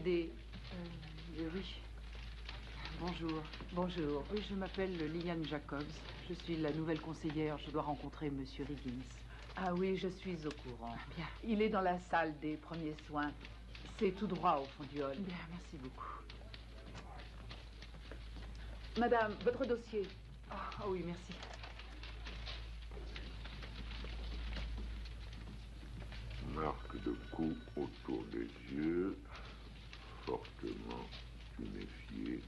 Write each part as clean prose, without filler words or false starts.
Des... oui. Bonjour. Bonjour. Oui, je m'appelle Liliane Jacobs. Je suis la nouvelle conseillère. Je dois rencontrer Monsieur Higgins. Ah oui, je suis au courant. Bien. Il est dans la salle des premiers soins. C'est tout droit au fond du hall. Bien, merci beaucoup. Madame, votre dossier. Ah oui, merci. Marque de coups autour des yeux, fortement tuméfié,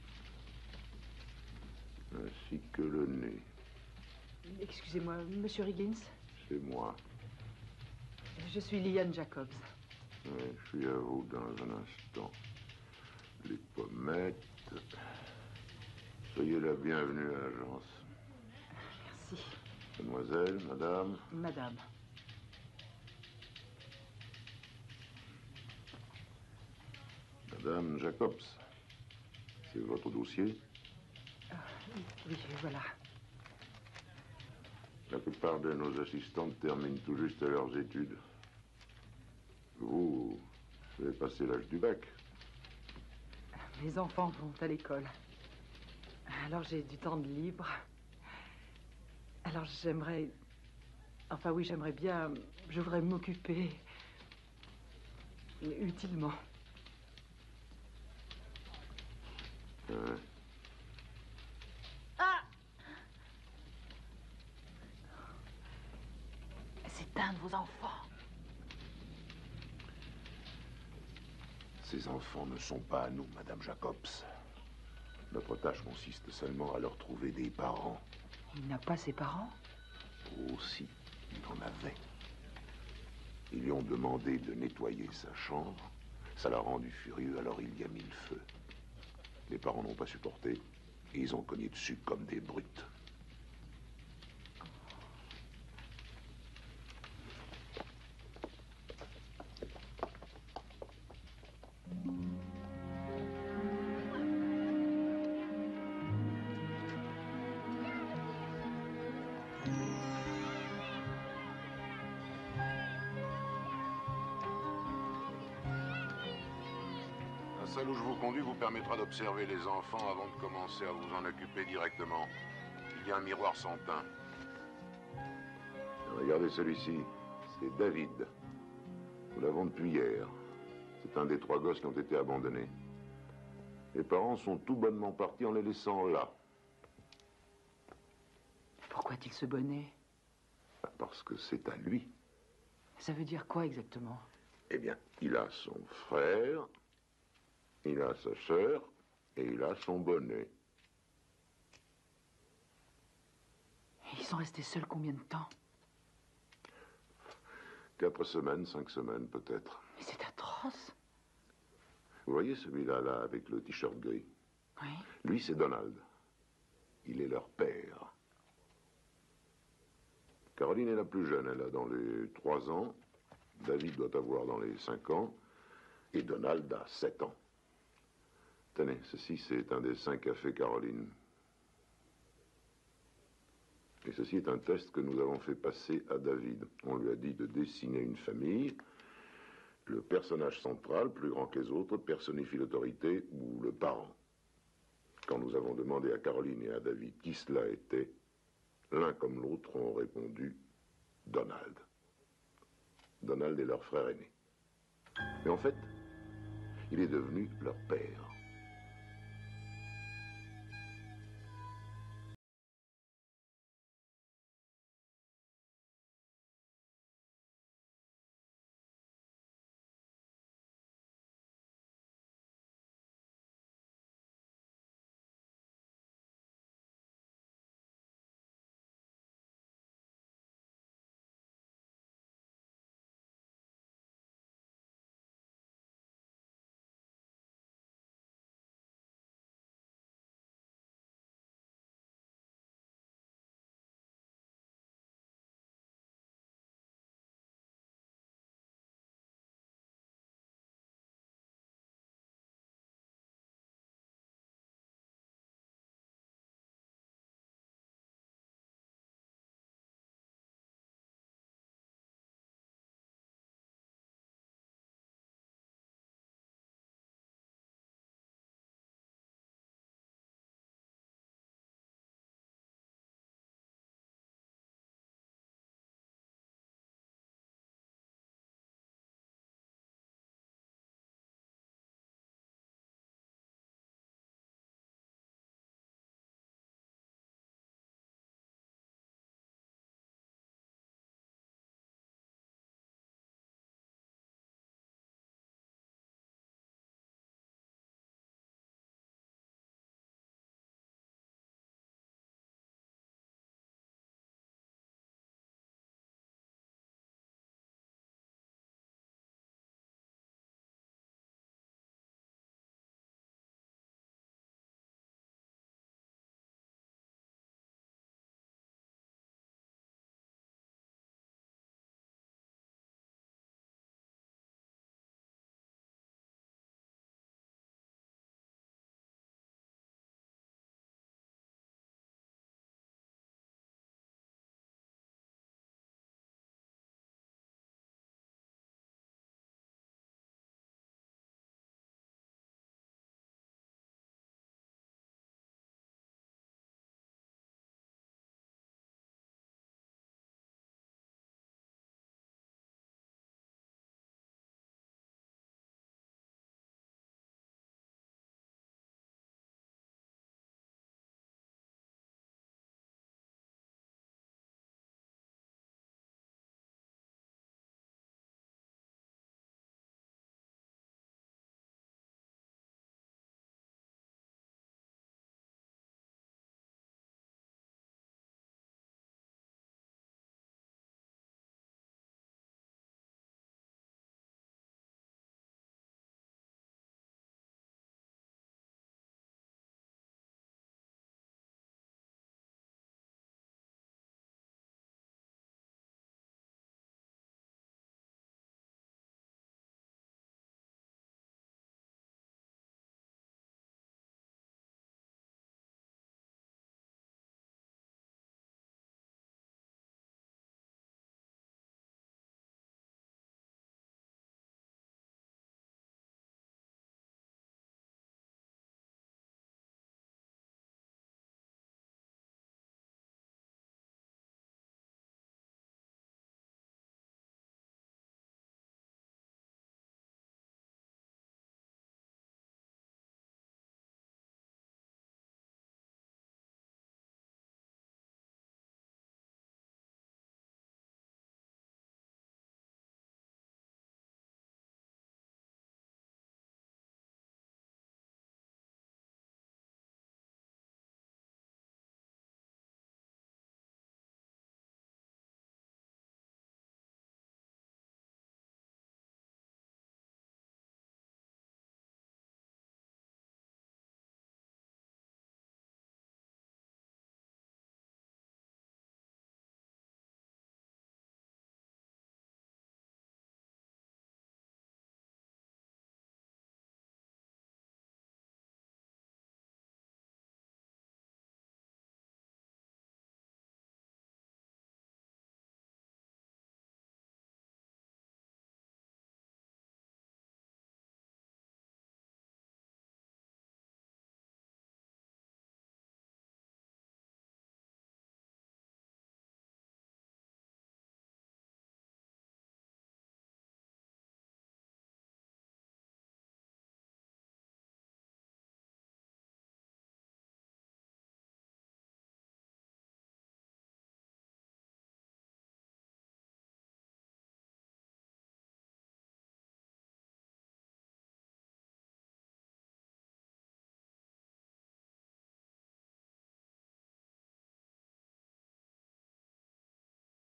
ainsi que le nez. Excusez-moi, Monsieur Higgins? C'est moi. Je suis Liliane Jacobs. Oui, je suis à vous dans un instant. Les pommettes. Soyez la bienvenue à l'agence. Merci. Mademoiselle, madame. Madame. Madame Jacobs, c'est votre dossier? Oui, voilà. La plupart de nos assistantes terminent tout juste leurs études. Vous avez passé l'âge du bac. Mes enfants vont à l'école. Alors j'ai du temps de libre. Alors j'aimerais... Enfin oui, j'aimerais bien... Je voudrais m'occuper... utilement. Ah! C'est un de vos enfants. Ces enfants ne sont pas à nous, Madame Jacobs. Notre tâche consiste seulement à leur trouver des parents. Il n'a pas ses parents? Oh, si, il en avait. Ils lui ont demandé de nettoyer sa chambre. Ça l'a rendu furieux, alors il y a mis le feu. Les parents n'ont pas supporté et ils ont cogné dessus comme des brutes. La salle où je vous conduis vous permettra d'observer les enfants avant de commencer à vous en occuper directement. Il y a un miroir sans teint. Regardez celui-ci, c'est David. Nous l'avons depuis hier. C'est un des 3 gosses qui ont été abandonnés. Les parents sont tout bonnement partis en les laissant là. Pourquoi a-t-il ce bonnet? Parce que c'est à lui. Ça veut dire quoi exactement? Eh bien, il a son frère, il a sa sœur et il a son bonnet. Ils sont restés seuls combien de temps? 4 semaines, 5 semaines peut-être. Mais c'est atroce. Vous voyez celui-là, là, avec le t-shirt gris? Oui. Lui, c'est Donald. Il est leur père. Caroline est la plus jeune, elle a dans les 3 ans. David doit avoir dans les 5 ans. Et Donald a 7 ans. Tenez, ceci, c'est un dessin qu'a fait Caroline. Et ceci est un test que nous avons fait passer à David. On lui a dit de dessiner une famille. Le personnage central, plus grand que les autres, personnifie l'autorité ou le parent. Quand nous avons demandé à Caroline et à David qui cela était, l'un comme l'autre ont répondu Donald. Donald est leur frère aîné. Mais en fait, il est devenu leur père.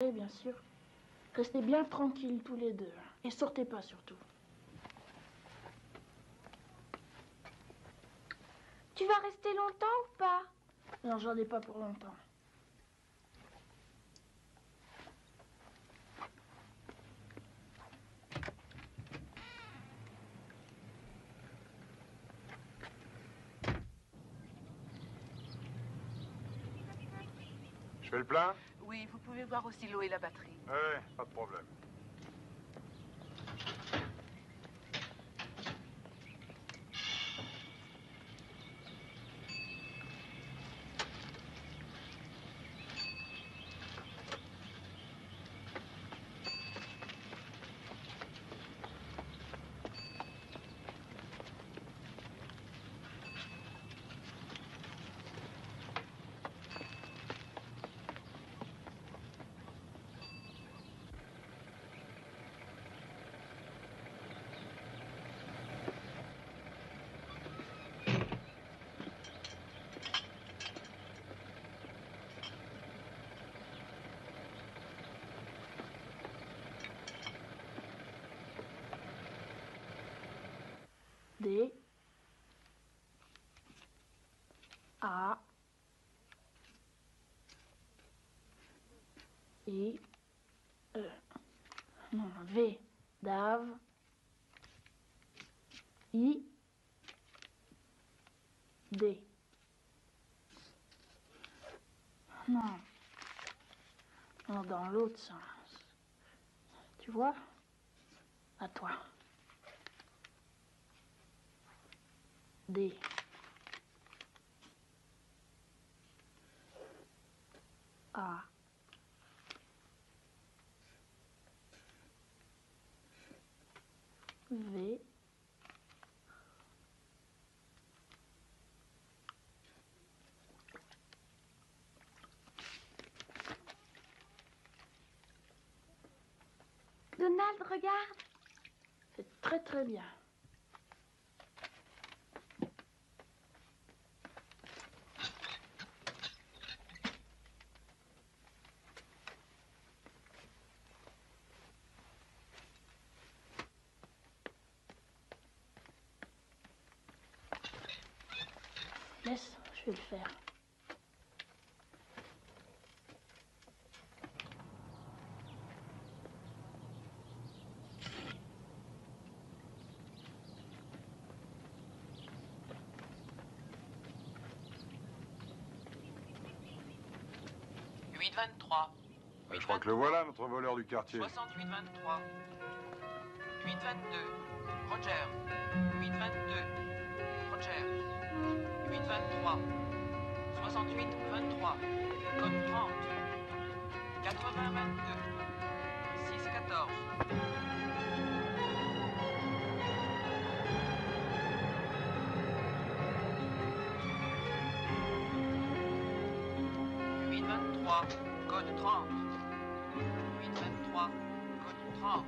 Et bien sûr. Restez bien tranquilles tous les deux. Et sortez pas surtout. Tu vas rester longtemps ou pas? Non, j'en ai pas pour longtemps. Je fais le plein? Oui, vous pouvez voir aussi l'eau et la batterie. Ouais, pas de problème. D. A. I. E. Non, V. Dave. I. D. Non. Non, dans l'autre sens. Tu vois? À toi. D. A. V. Donald, regarde. C'est très très bien. Laisse, je vais le faire. Je crois que le voilà, notre voleur du quartier. 68-23. 8-22. Roger. 8-22. Roger. 8-23. 68-23. Code 30. 80-22. 6-14. Code 30. 8-23. Code 30.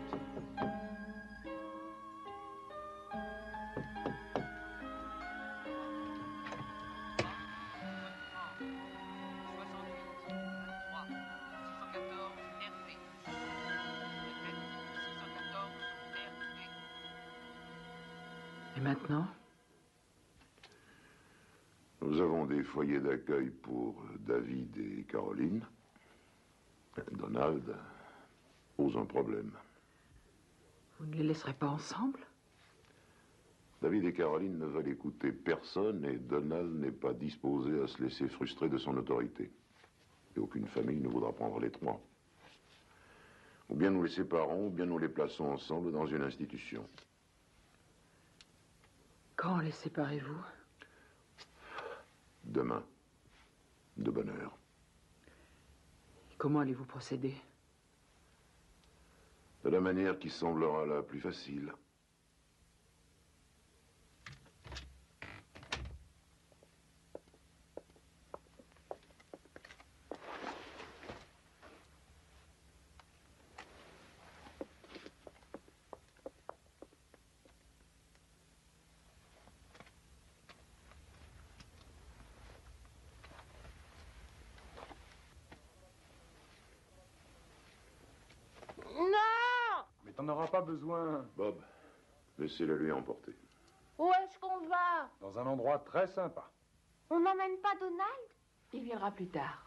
Et maintenant? Nous avons des foyers d'accueil pour David et Caroline. Donald pose un problème. Vous ne les laisserez pas ensemble? David et Caroline ne veulent écouter personne et Donald n'est pas disposé à se laisser frustrer de son autorité. Et aucune famille ne voudra prendre les trois. Ou bien nous les séparons, ou bien nous les plaçons ensemble dans une institution. Quand les séparez-vous? Demain. De bonne heure. Comment allez-vous procéder? De la manière qui semblera la plus facile. On n'aura pas besoin. Bob, laissez-la lui emporter. Où est-ce qu'on va? Dans un endroit très sympa. On n'emmène pas Donald? Il viendra plus tard.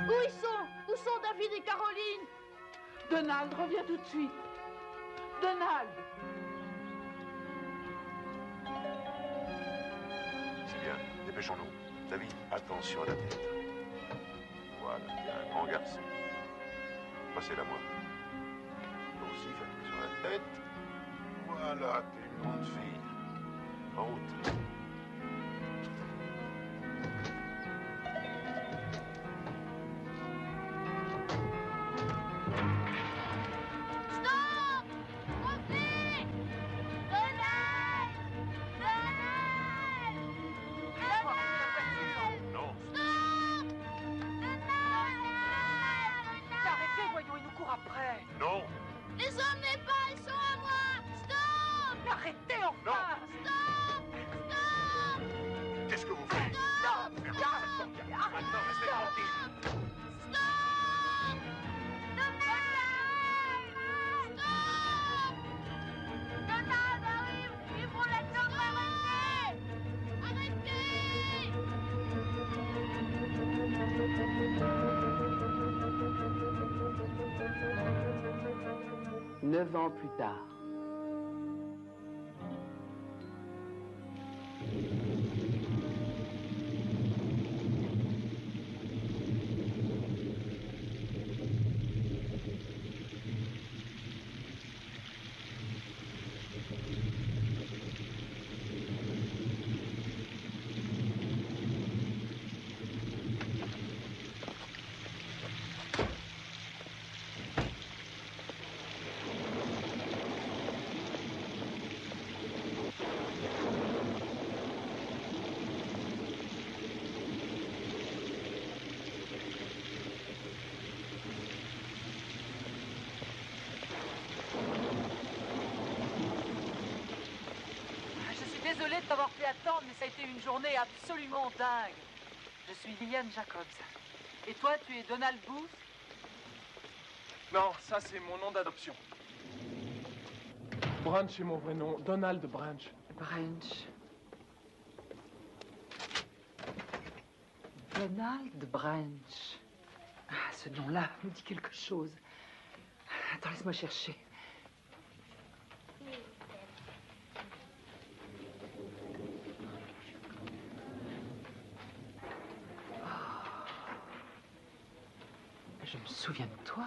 Où ils sont? Où sont David et Caroline? Donald, reviens tout de suite. Donald! C'est bien, dépêchons-nous. David, attention à la tête. Voilà, t'es un grand garçon. Passez-la moi. Toi aussi, fais attention à la tête. Voilà, t'es une grande fille. En route. Stop! Revenez! Donald! Donald! Donald! Non. Stop! Donald! Arrêtez, voyons, il nous court après. Non. Les emmenez pas, ils sont à moi! Stop! Arrêtez enfin! Stop! Stop! Qu'est-ce que vous faites? Stop! Maintenant, restez tranquille. Stop! Donald! Stop! Donald arrive! Il faut l'attendre, arrêtez! Arrêtez! 9 ans plus tard. Je suis désolée de t'avoir fait attendre, mais ça a été une journée absolument dingue. Je suis Lillian Jacobs. Et toi, tu es Donald Booth? Non, ça c'est mon nom d'adoption. Branch est mon vrai nom, Donald Branch. Branch. Donald Branch. Ah, ce nom-là me dit quelque chose. Attends, laisse-moi chercher. Je me souviens de toi.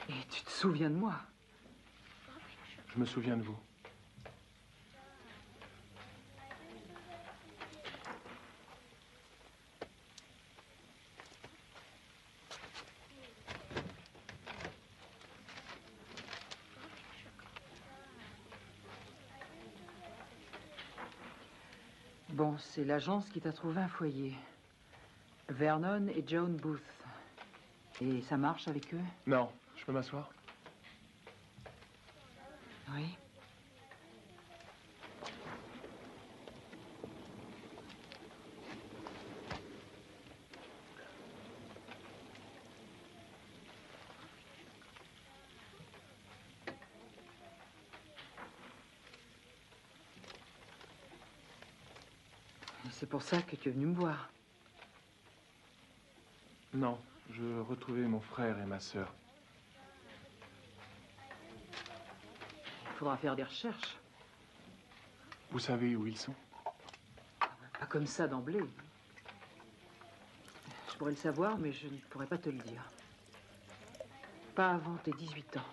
Et tu te souviens de moi. Je me souviens de vous. Bon, c'est l'agence qui t'a trouvé un foyer. Vernon et Joan Booth. Et ça marche avec eux? Non, je peux m'asseoir? Oui. Et c'est pour ça que tu es venu me voir. Non, je retrouvais mon frère et ma sœur. Il faudra faire des recherches. Vous savez où ils sont? Pas comme ça d'emblée. Je pourrais le savoir, mais je ne pourrais pas te le dire. Pas avant tes 18 ans.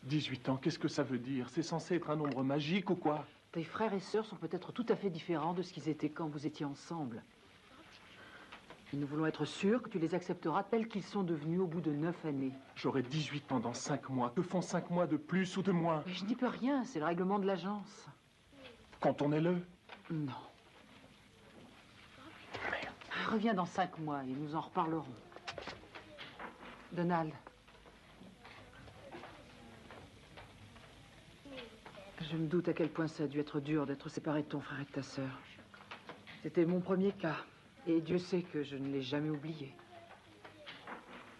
18 ans, qu'est-ce que ça veut dire? C'est censé être un nombre magique ou quoi? Tes frères et sœurs sont peut-être tout à fait différents de ce qu'ils étaient quand vous étiez ensemble. Et nous voulons être sûrs que tu les accepteras tels qu'ils sont devenus au bout de 9 années. J'aurai 18 pendant 5 mois. Que font 5 mois de plus ou de moins? Mais je n'y peux rien, c'est le règlement de l'agence. Quand on est le... Non. Merde. Reviens dans 5 mois et nous en reparlerons. Donald. Je me doute à quel point ça a dû être dur d'être séparé de ton frère et de ta sœur. C'était mon premier cas, et Dieu sait que je ne l'ai jamais oublié.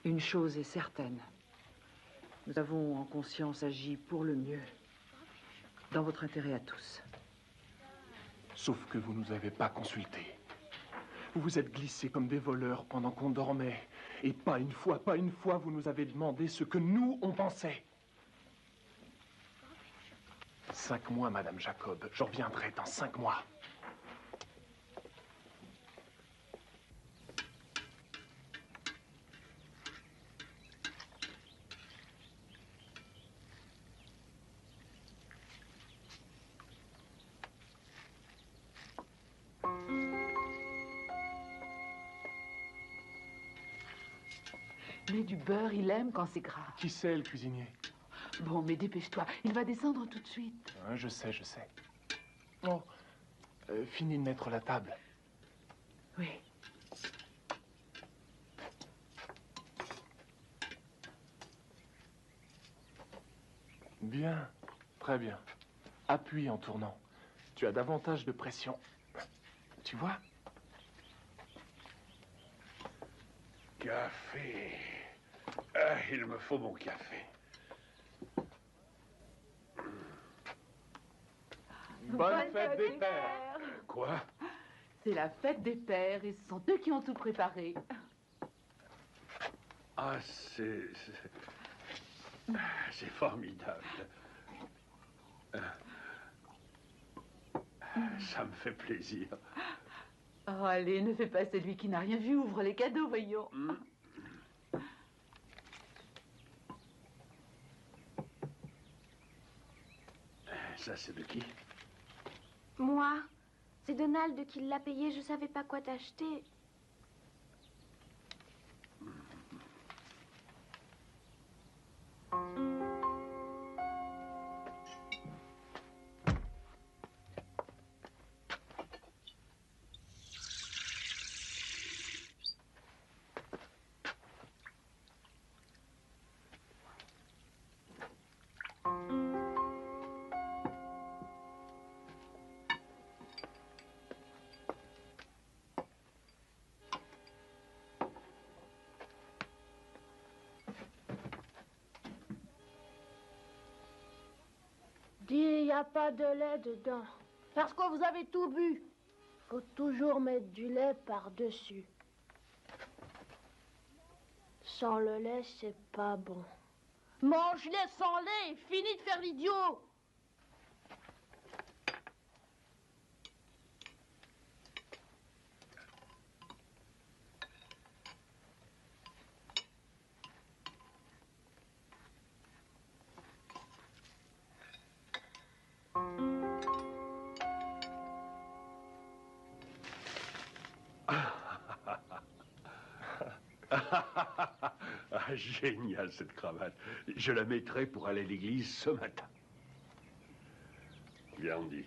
Une chose est certaine. Nous avons en conscience agi pour le mieux, dans votre intérêt à tous. Sauf que vous nous avez pas consultés. Vous vous êtes glissés comme des voleurs pendant qu'on dormait. Et pas une fois, vous nous avez demandé ce que nous, on pensait. 5 mois, Madame Jacob. Je reviendrai dans 5 mois. Mets du beurre, il aime quand c'est gras. Qui c'est, le cuisinier? Bon, mais dépêche-toi, il va descendre tout de suite. Hein, je sais. Bon, finis de mettre la table. Oui. Bien, très bien. Appuie en tournant. Tu as davantage de pression. Tu vois? Café. Ah, il me faut mon café. Bonne fête des pères. Quoi? C'est la fête des pères et ce sont eux qui ont tout préparé. Ah, c'est formidable. Ça me fait plaisir. Oh, allez, ne fais pas celui qui n'a rien vu, ouvre les cadeaux, voyons. Ça, c'est de qui? Moi, c'est Donald qui l'a payé, je savais pas quoi t'acheter. Dis, il n'y a pas de lait dedans. Parce que vous avez tout bu. Faut toujours mettre du lait par-dessus. Sans le lait, c'est pas bon. Mange-les sans lait et finis de faire l'idiot. Ah, génial cette cravate. Je la mettrai pour aller à l'église ce matin. Bien dit.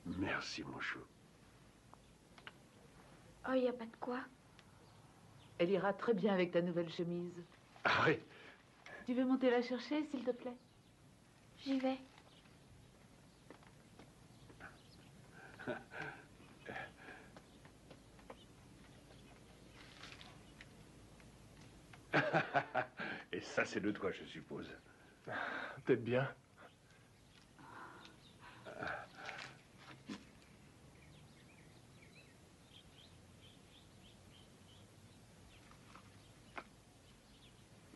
Merci, mon chou. Oh, il n'y a pas de quoi. Elle ira très bien avec ta nouvelle chemise. Ah oui. Tu veux monter la chercher, s'il te plaît? J'y vais. Et ça, c'est de toi, je suppose. Peut-être bien.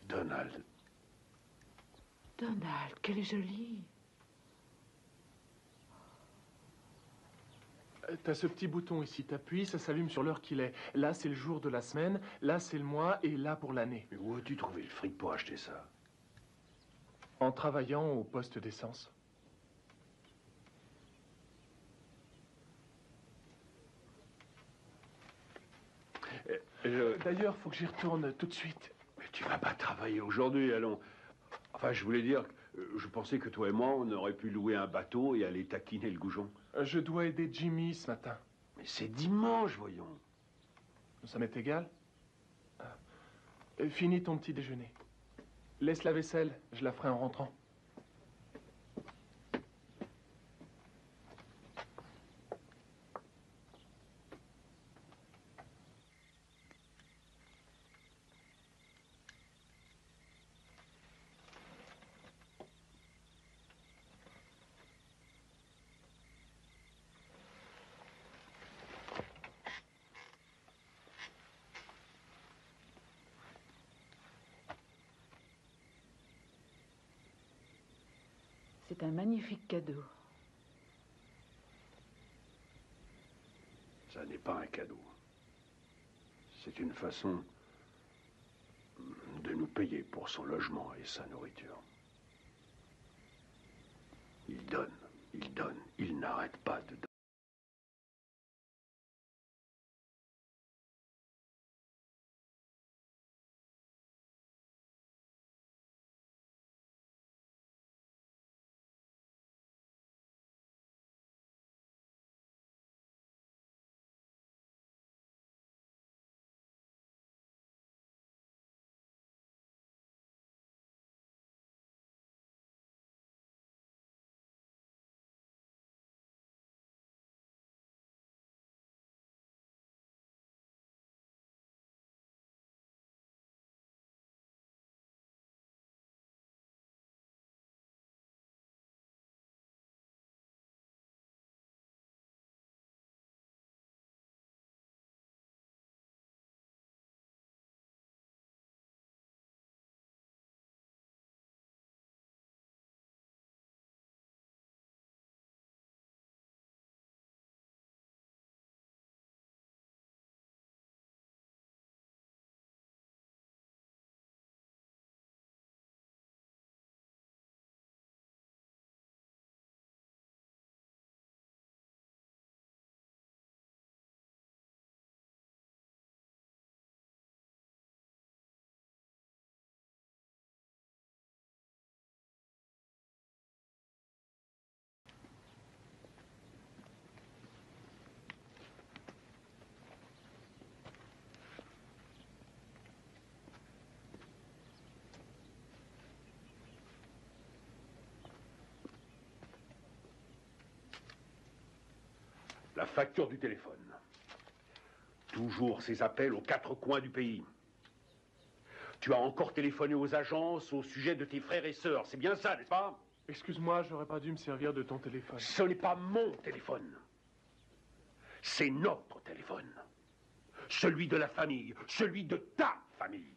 Donald. Donald, qu'elle est jolie. T'as ce petit bouton ici, t'appuies, ça s'allume sur l'heure qu'il est. Là, c'est le jour de la semaine, là, c'est le mois, et là, pour l'année. Mais où as-tu trouvé le fric pour acheter ça? En travaillant au poste d'essence. D'ailleurs, faut que j'y retourne tout de suite. Mais tu vas pas travailler aujourd'hui, allons. Enfin, je voulais dire Je pensais que toi et moi, on aurait pu louer un bateau et aller taquiner le goujon. Je dois aider Jimmy ce matin. Mais c'est dimanche, voyons. Ça m'est égal. Finis ton petit déjeuner. Laisse la vaisselle, je la ferai en rentrant. C'est un magnifique cadeau. Ça n'est pas un cadeau. C'est une façon de nous payer pour son logement et sa nourriture. Il donne, il n'arrête pas de donner. La facture du téléphone. Toujours ces appels aux quatre coins du pays. Tu as encore téléphoné aux agences au sujet de tes frères et sœurs. C'est bien ça, n'est-ce pas? Excuse-moi, j'aurais pas dû me servir de ton téléphone. Ce n'est pas mon téléphone. C'est notre téléphone. Celui de la famille. Celui de ta famille.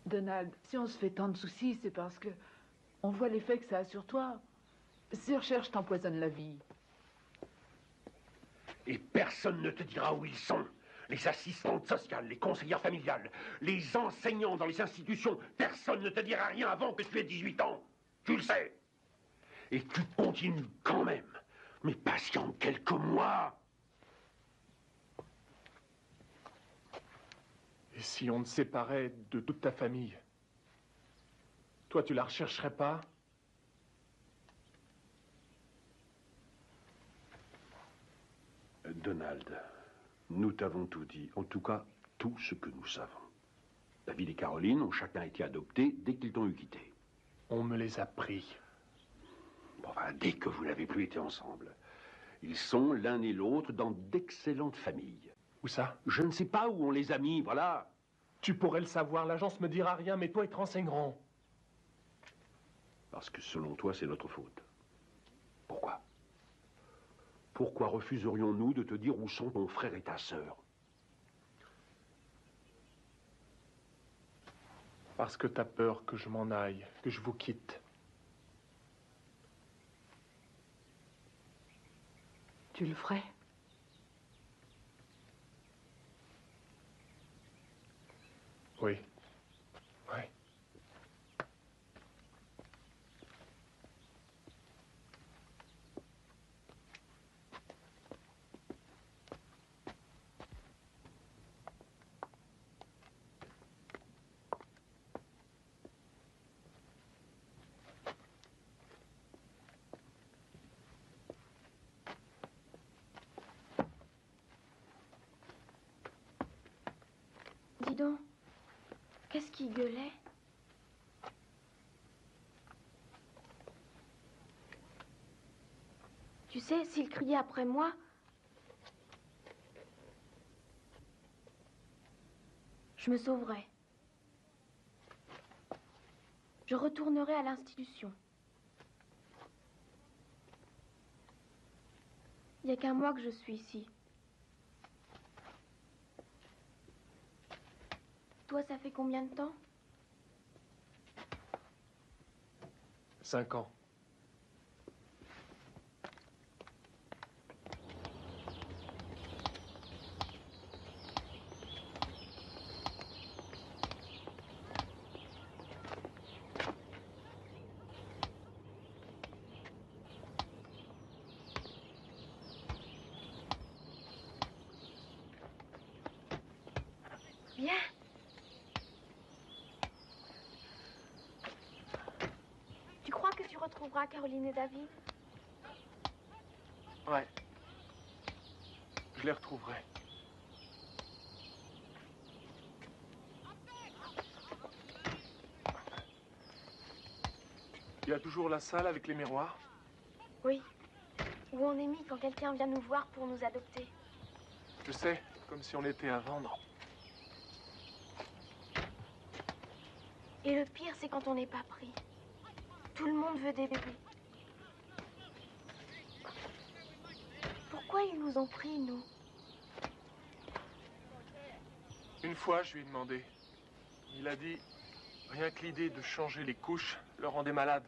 Donald, si on se fait tant de soucis, c'est parce que on voit l'effet que ça a sur toi. Ces recherches t'empoisonnent la vie. Et personne ne te dira où ils sont. Les assistantes sociales, les conseillères familiales, les enseignants dans les institutions. Personne ne te dira rien avant que tu aies 18 ans. Tu le sais. Et tu continues quand même. Mais patiente quelques mois. Et si on te séparait de toute ta famille? Toi, tu la rechercherais pas? Donald, nous t'avons tout dit. En tout cas, tout ce que nous savons. David et Caroline ont chacun été adoptés dès qu'ils t'ont eu quitté. On me les a pris. Bon, enfin, dès que vous n'avez plus été ensemble. Ils sont l'un et l'autre dans d'excellentes familles. Où ça? Je ne sais pas où on les a mis, voilà. Tu pourrais le savoir, l'agence me dira rien, mais toi, ils te renseigneront. Parce que selon toi, c'est notre faute. Pourquoi? Pourquoi refuserions-nous de te dire où sont ton frère et ta sœur? Parce que t'as peur que je m'en aille, que je vous quitte. Tu le ferais? Oui. donc, qu'est-ce qui gueulait? Tu sais, s'il criait après moi, je me sauverais. Je retournerai à l'institution. Il n'y a qu'un mois que je suis ici. Toi, ça fait combien de temps? 5 ans. Bien. Tu crois que tu retrouveras Caroline et David? Ouais. Je les retrouverai. Il y a toujours la salle avec les miroirs? Oui. Où on est mis quand quelqu'un vient nous voir pour nous adopter. Je sais, comme si on était à vendre. Et le pire, c'est quand on n'est pas pris. Tout le monde veut des bébés. Pourquoi ils nous ont pris, nous? Une fois, je lui ai demandé. Il a dit, rien que l'idée de changer les couches le rendait malade.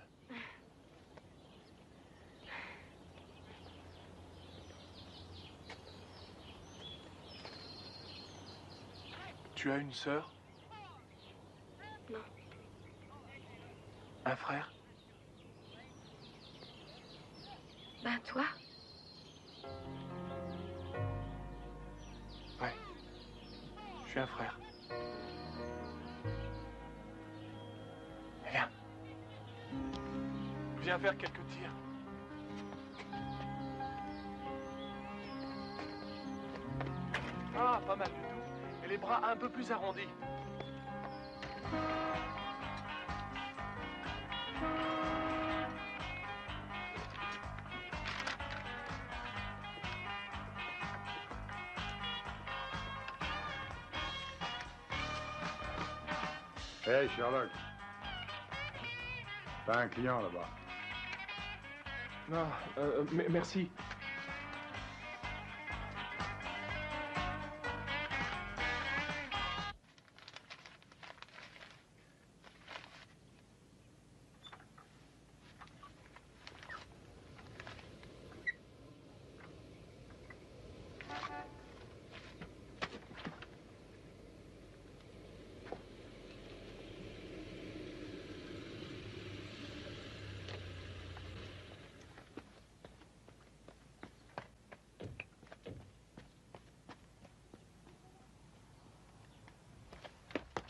Tu as une sœur? Non. Un frère? Ben, toi? Ouais. Je suis un frère. Viens. Viens faire quelques tirs. Ah, pas mal du tout. Et les bras un peu plus arrondis. Hey, Sherlock. T'as un client là-bas. Non, merci.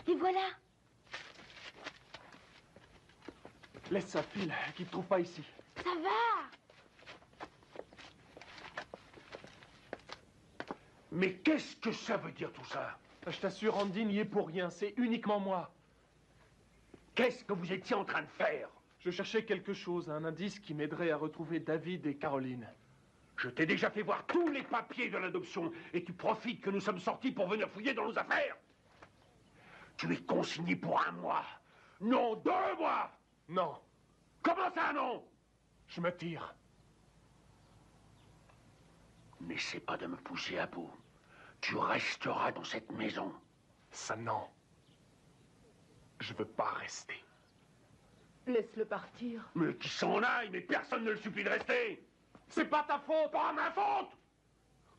Et voilà. Laisse sa file, qu'il ne te trouve pas ici. Ça va. Mais qu'est-ce que ça veut dire tout ça? Je t'assure, Andy n'y est pour rien. C'est uniquement moi. Qu'est-ce que vous étiez en train de faire? Je cherchais quelque chose, un indice qui m'aiderait à retrouver David et Caroline. Je t'ai déjà fait voir tous les papiers de l'adoption et tu profites que nous sommes sortis pour venir fouiller dans nos affaires. Tu es consigné pour 1 mois. Non, 2 mois. Non, Comment ça, non? je me tire. N'essaie pas de me pousser à bout. Tu resteras dans cette maison. Ça, non. Je veux pas rester. Laisse-le partir. Mais qui s'en aille, mais personne ne le supplie de rester. C'est pas ta faute. Pas ma faute.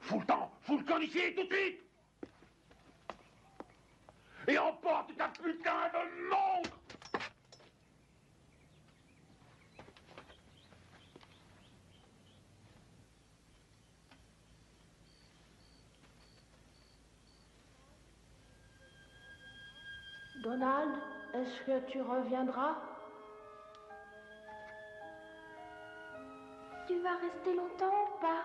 Fous le camp d'ici, tout de suite. Et emporte ta putain de montre. Donald, est-ce que tu reviendras? Tu vas rester longtemps ou pas?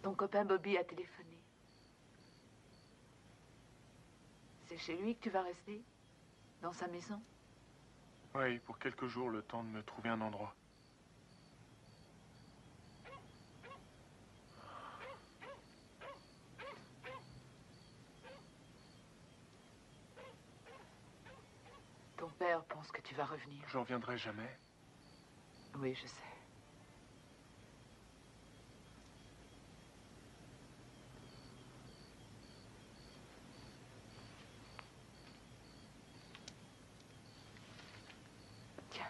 Ton copain Bobby a téléphoné. C'est chez lui que tu vas rester? Dans sa maison? Oui, pour quelques jours, le temps de me trouver un endroit. Ton père pense que tu vas revenir. Je reviendrai jamais. Oui, je sais. Tiens.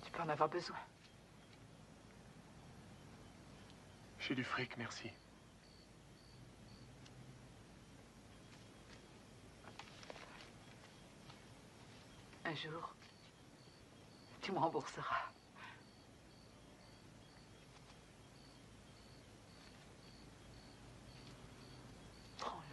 Tu peux en avoir besoin. J'ai du fric, merci. Un jour, tu me rembourseras. Prends-le.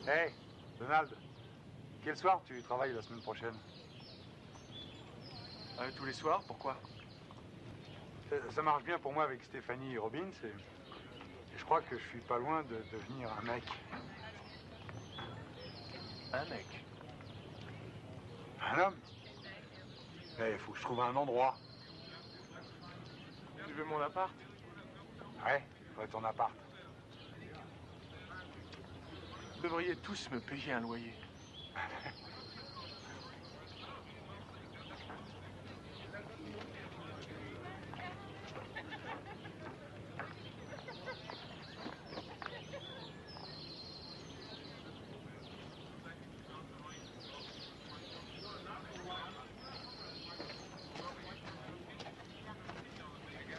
Hey, Donald, quel soir tu travailles la semaine prochaine? Tous les soirs, pourquoi? Ça marche bien pour moi avec Stéphanie Robbins et je crois que je suis pas loin de devenir un mec. Un mec? Un homme? Eh, il faut que je trouve un endroit. Tu veux mon appart? Ouais, faudrait ton appart. Vous devriez tous me payer un loyer.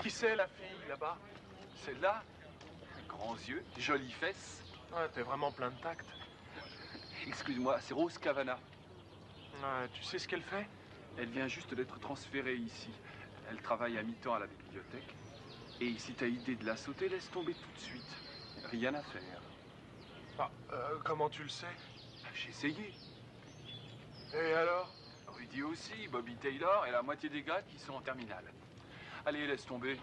Qui c'est la fille là-bas? Celle-là, grands yeux, jolies fesses. Ouais, t'es vraiment plein de tact. Excuse-moi, c'est Rose Cavana. Ouais, tu sais ce qu'elle fait? Elle vient juste d'être transférée ici. Elle travaille à mi-temps à la bibliothèque. Et si t'as idée de la sauter, laisse tomber tout de suite. Rien à faire. Ah, comment tu le sais? J'ai essayé. Et alors? Rudy aussi, Bobby Taylor et la moitié des gars qui sont en terminale. Allez, laisse tomber.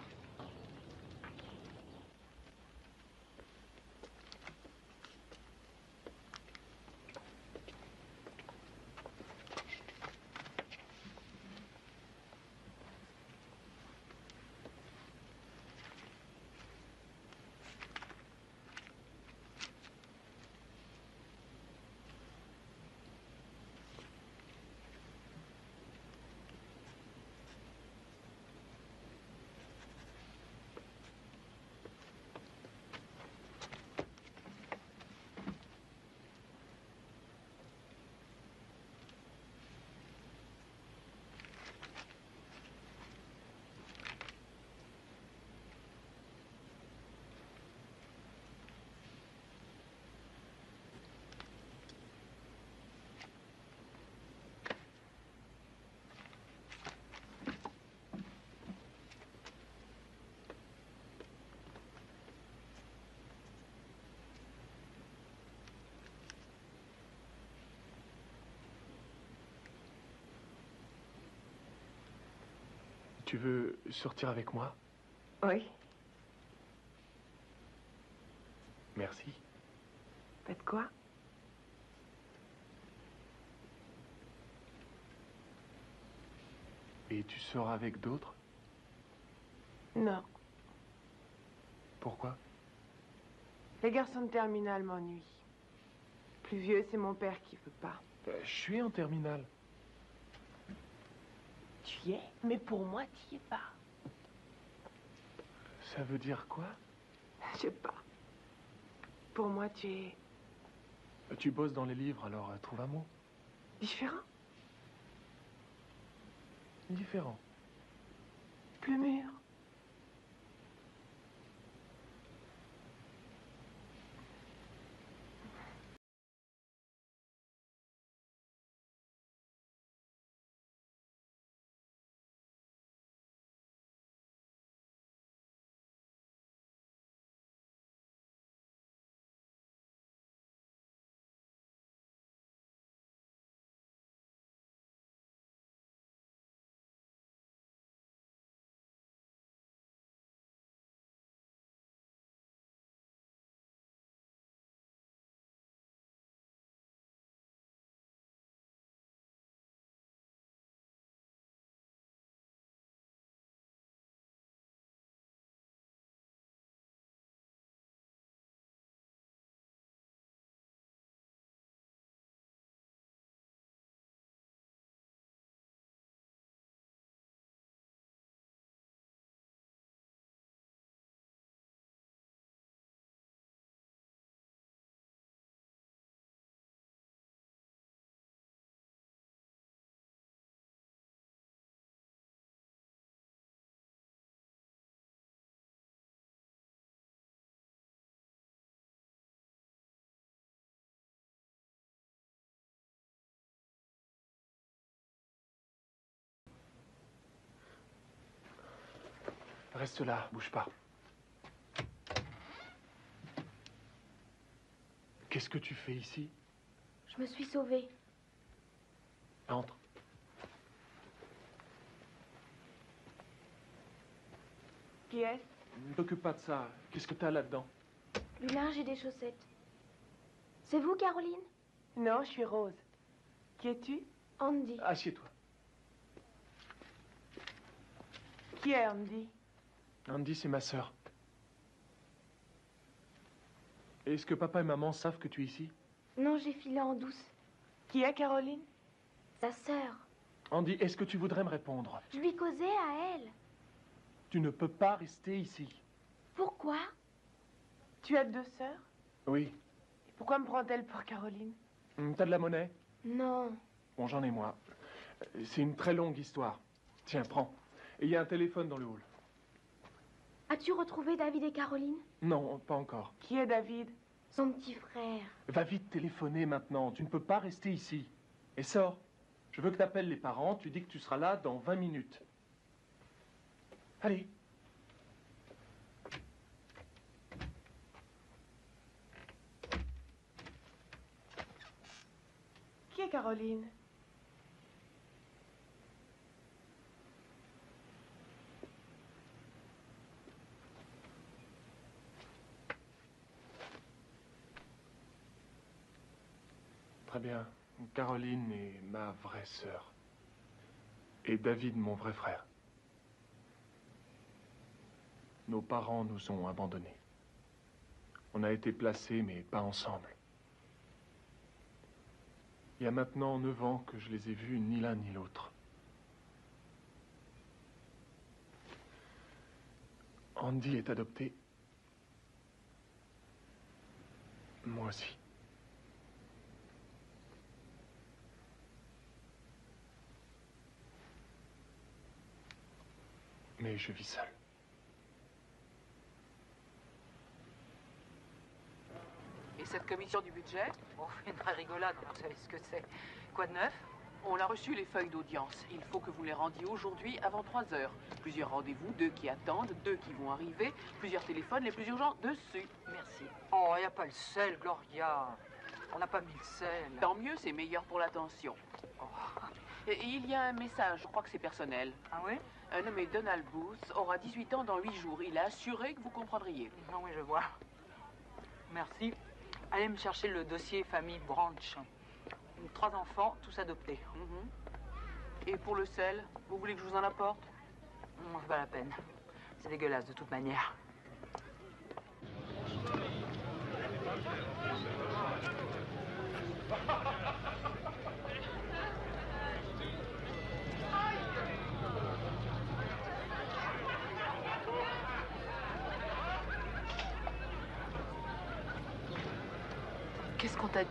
Tu veux sortir avec moi? Oui. Merci. Faites quoi? Et tu sors avec d'autres? Non. Pourquoi? Les garçons de terminale m'ennuient. Plus vieux, c'est mon père qui veut pas. Je suis en terminale. Tu y es, mais pour moi, tu y es pas. Ça veut dire quoi? Je sais pas. Pour moi, tu es Tu bosses dans les livres, alors trouve un mot. différent, Différent. plus mûr. Reste là, bouge pas. Qu'est-ce que tu fais ici? Je me suis sauvée. Entre. Qui est-ce? Ne t'occupe pas de ça. Qu'est-ce que t'as là-dedans? Du linge et des chaussettes. C'est vous, Caroline? Non, je suis Rose. Qui es-tu? Andy. Assieds-toi. Qui est Andy? Andy, c'est ma sœur. Est-ce que papa et maman savent que tu es ici? Non, j'ai filé en douce. Qui est Caroline? Sa sœur. Andy, est-ce que tu voudrais me répondre? Je lui causais à elle. Tu ne peux pas rester ici. Pourquoi? Tu as 2 sœurs? Oui. Et pourquoi me prend-elle pour Caroline? T'as de la monnaie? Non. Bon, j'en ai moi. C'est une très longue histoire. Tiens, prends. Et il y a un téléphone dans le hall. As-tu retrouvé David et Caroline? Non, pas encore. Qui est David? Son petit frère. Va vite téléphoner maintenant. Tu ne peux pas rester ici. Et sors. Je veux que tu appelles les parents. Tu dis que tu seras là dans 20 minutes. Allez. Qui est Caroline? Très bien. Caroline est ma vraie sœur. Et David, mon vrai frère. Nos parents nous ont abandonnés. On a été placés, mais pas ensemble. Il y a maintenant 9 ans que je les ai vus, ni l'un ni l'autre. Andy est adopté. Moi aussi. Mais je vis seul. Et cette commission du budget? On fait une vraie rigolade, vous savez ce que c'est. Quoi de neuf? On a reçu les feuilles d'audience. Il faut que vous les rendiez aujourd'hui avant 3 heures. Plusieurs rendez-vous, 2 qui attendent, 2 qui vont arriver, plusieurs téléphones, les plus urgents dessus. Merci. Oh, il n'y a pas le sel, Gloria. On n'a pas mis le sel. Tant mieux, c'est meilleur pour l'attention. Oh, Et il y a un message, je crois que c'est personnel. Ah oui? Un nommé Donald Booth aura 18 ans dans 8 jours. Il a assuré que vous comprendriez. Ah oui, je vois. Merci. Allez me chercher le dossier famille Branch. 3 enfants, tous adoptés. Et pour le sel, vous voulez que je vous en apporte? Non, c'est pas la peine. C'est dégueulasse de toute manière. Qu'est-ce qu'on t'a dit?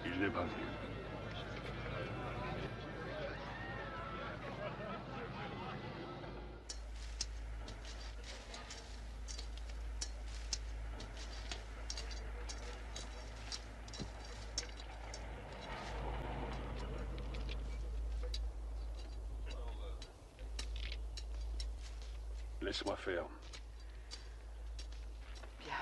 Il n'est pas venu. Laisse-moi faire. Bien.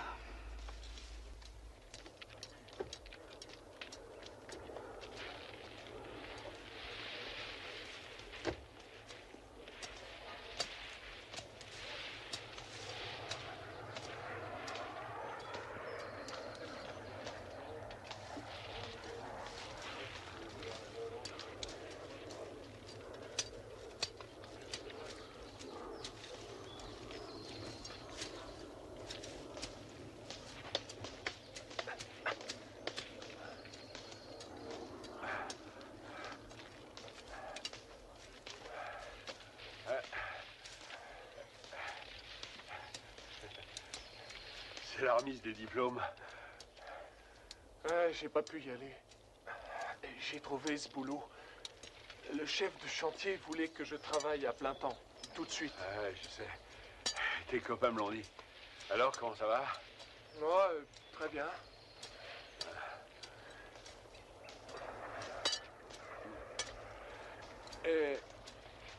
C'est la remise des diplômes. J'ai pas pu y aller. J'ai trouvé ce boulot. Le chef de chantier voulait que je travaille à plein temps, tout de suite. Je sais. Tes copains me l'ont dit. Alors, comment ça va? Moi, très bien. Et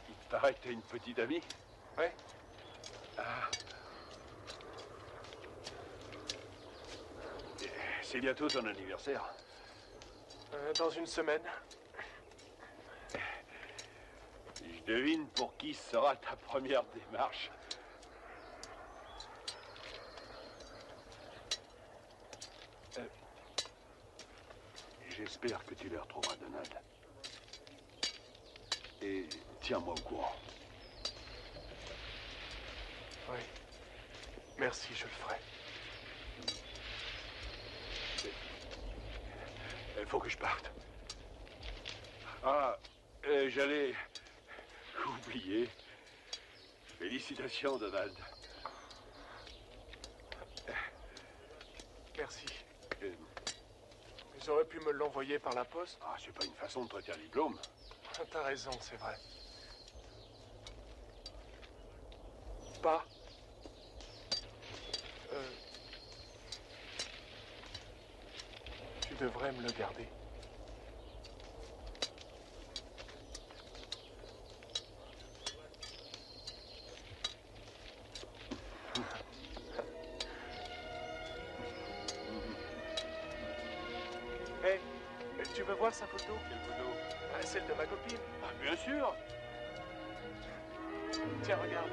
il paraît que t'as une petite amie? Ouais. Ah. C'est bientôt ton anniversaire. Dans une semaine. Je devine pour qui sera ta première démarche. J'espère que tu les retrouveras, Donald. Et tiens-moi au courant. Oui. Merci, je le ferai. Il faut que je parte. Ah, j'allais oublier. Félicitations, Donald. Merci. Ils auraient pu me l'envoyer par la poste. Ah, c'est pas une façon de traiter un diplôme. T'as raison, c'est vrai. Pas. Tu devrais me le garder. Hey, tu veux voir sa photo? Quelle photo? Celle de ma copine. Ah, bien sûr. Tiens, regarde.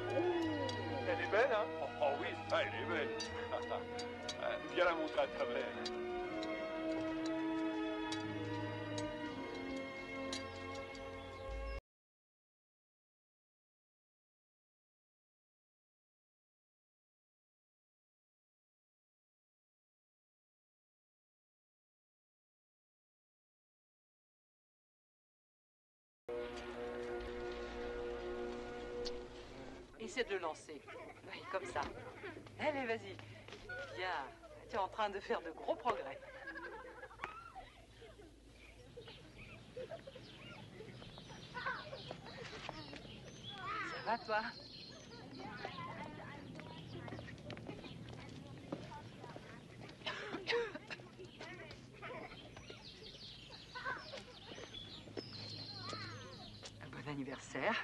Elle est belle, hein? Oh oui, ça, elle est belle. Viens la montrer à ta mère. Essaie de le lancer. Oui, comme ça. Allez, vas-y. Bien. Tu es en train de faire de gros progrès. Ça va, toi? Un bon anniversaire.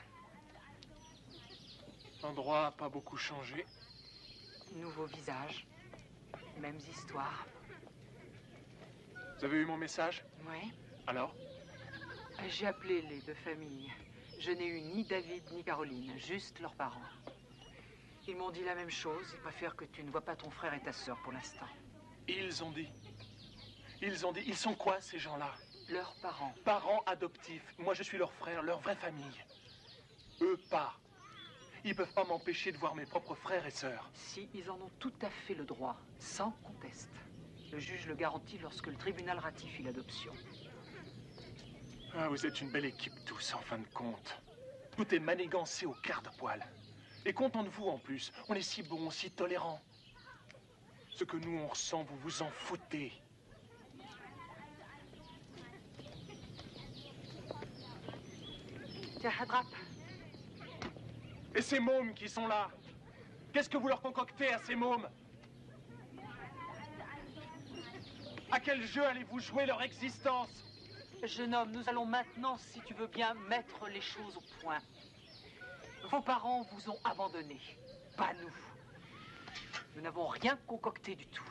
L'endroit n'a pas beaucoup changé. Nouveau visage. Mêmes histoires. Vous avez eu mon message? Oui. Alors? J'ai appelé les deux familles. Je n'ai eu ni David ni Caroline, juste leurs parents. Ils m'ont dit la même chose. Ils préfèrent que tu ne vois pas ton frère et ta sœur pour l'instant. Ils ont dit. Ils sont quoi, ces gens-là? Leurs parents. Parents adoptifs. Moi, je suis leur frère, leur vraie famille. Eux, pas. Ils peuvent pas m'empêcher de voir mes propres frères et sœurs. Si, ils en ont tout à fait le droit, sans conteste. Le juge le garantit lorsque le tribunal ratifie l'adoption. Ah, vous êtes une belle équipe tous, en fin de compte. Tout est manigancé au quart de poil. Et content de vous, en plus. On est si bons, si tolérants. Ce que nous, on ressent, vous vous en foutez. Tiens, attrape. Et ces mômes qui sont là, qu'est-ce que vous leur concoctez à ces mômes? À quel jeu allez-vous jouer leur existence? Jeune homme, nous allons maintenant, si tu veux bien, mettre les choses au point. Vos parents vous ont abandonné, pas nous. Nous n'avons rien concocté du tout.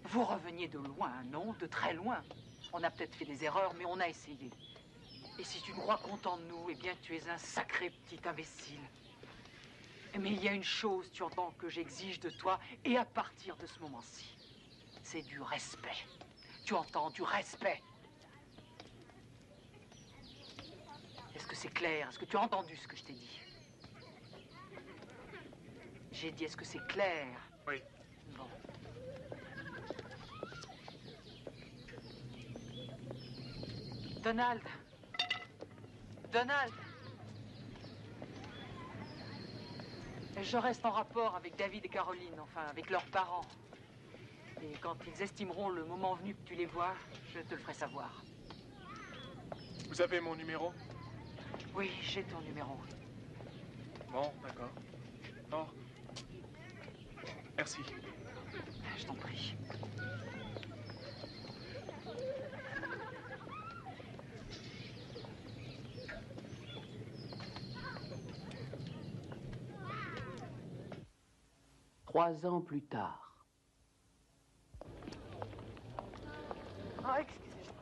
Vous reveniez de loin, non? De très loin. On a peut-être fait des erreurs, mais on a essayé. Et si tu me crois content de nous, eh bien, tu es un sacré petit imbécile. Mais il y a une chose, tu entends, que j'exige de toi, et à partir de ce moment-ci, c'est du respect. Tu entends, du respect. Est-ce que c'est clair? Est-ce que tu as entendu ce que je t'ai dit? J'ai dit, est-ce que c'est clair? Oui. Bon. Donald. Donald. Je reste en rapport avec David et Caroline, enfin, avec leurs parents. Et quand ils estimeront le moment venu que tu les vois, je te le ferai savoir. Vous avez mon numéro? Oui, j'ai ton numéro. Bon, d'accord. Oh. Merci. Je t'en prie. Trois ans plus tard. Oh, excusez-moi.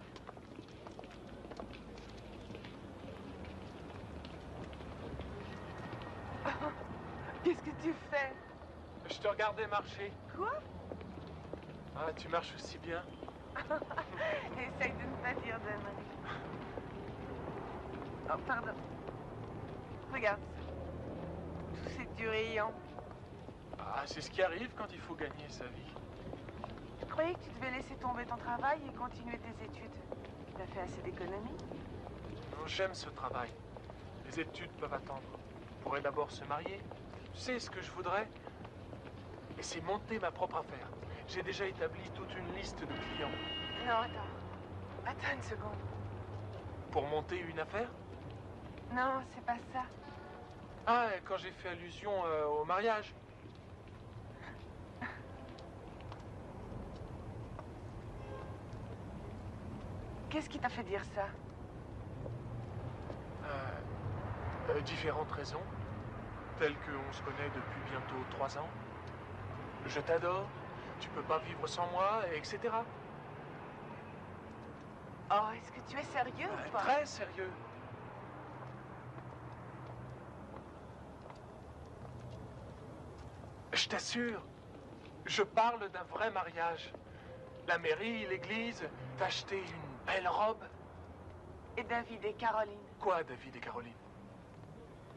Qu'est-ce que tu fais? Je te regardais marcher. Quoi? Ah, tu marches aussi bien. Essaye de ne pas dire d'ânerie. Oh, pardon. Regarde ça. Tous ces durillons. Ah, c'est ce qui arrive quand il faut gagner sa vie. Tu croyais que tu devais laisser tomber ton travail et continuer tes études? Tu as fait assez d'économies? Non, j'aime ce travail. Les études peuvent attendre. On pourrait d'abord se marier. Tu sais ce que je voudrais? Et c'est monter ma propre affaire. J'ai déjà établi toute une liste de clients. Non, attends. Attends une seconde. Pour monter une affaire? Non, c'est pas ça. Ah, quand j'ai fait allusion au mariage. Qu'est-ce qui t'a fait dire ça? Différentes raisons, telles qu'on se connaît depuis bientôt 3 ans. Je t'adore, tu peux pas vivre sans moi, etc. Oh, est-ce que tu es sérieux ou pas? Très sérieux. Je t'assure, je parle d'un vrai mariage. La mairie, l'église, t'acheter une belle robe. Et David et Caroline? Quoi, David et Caroline?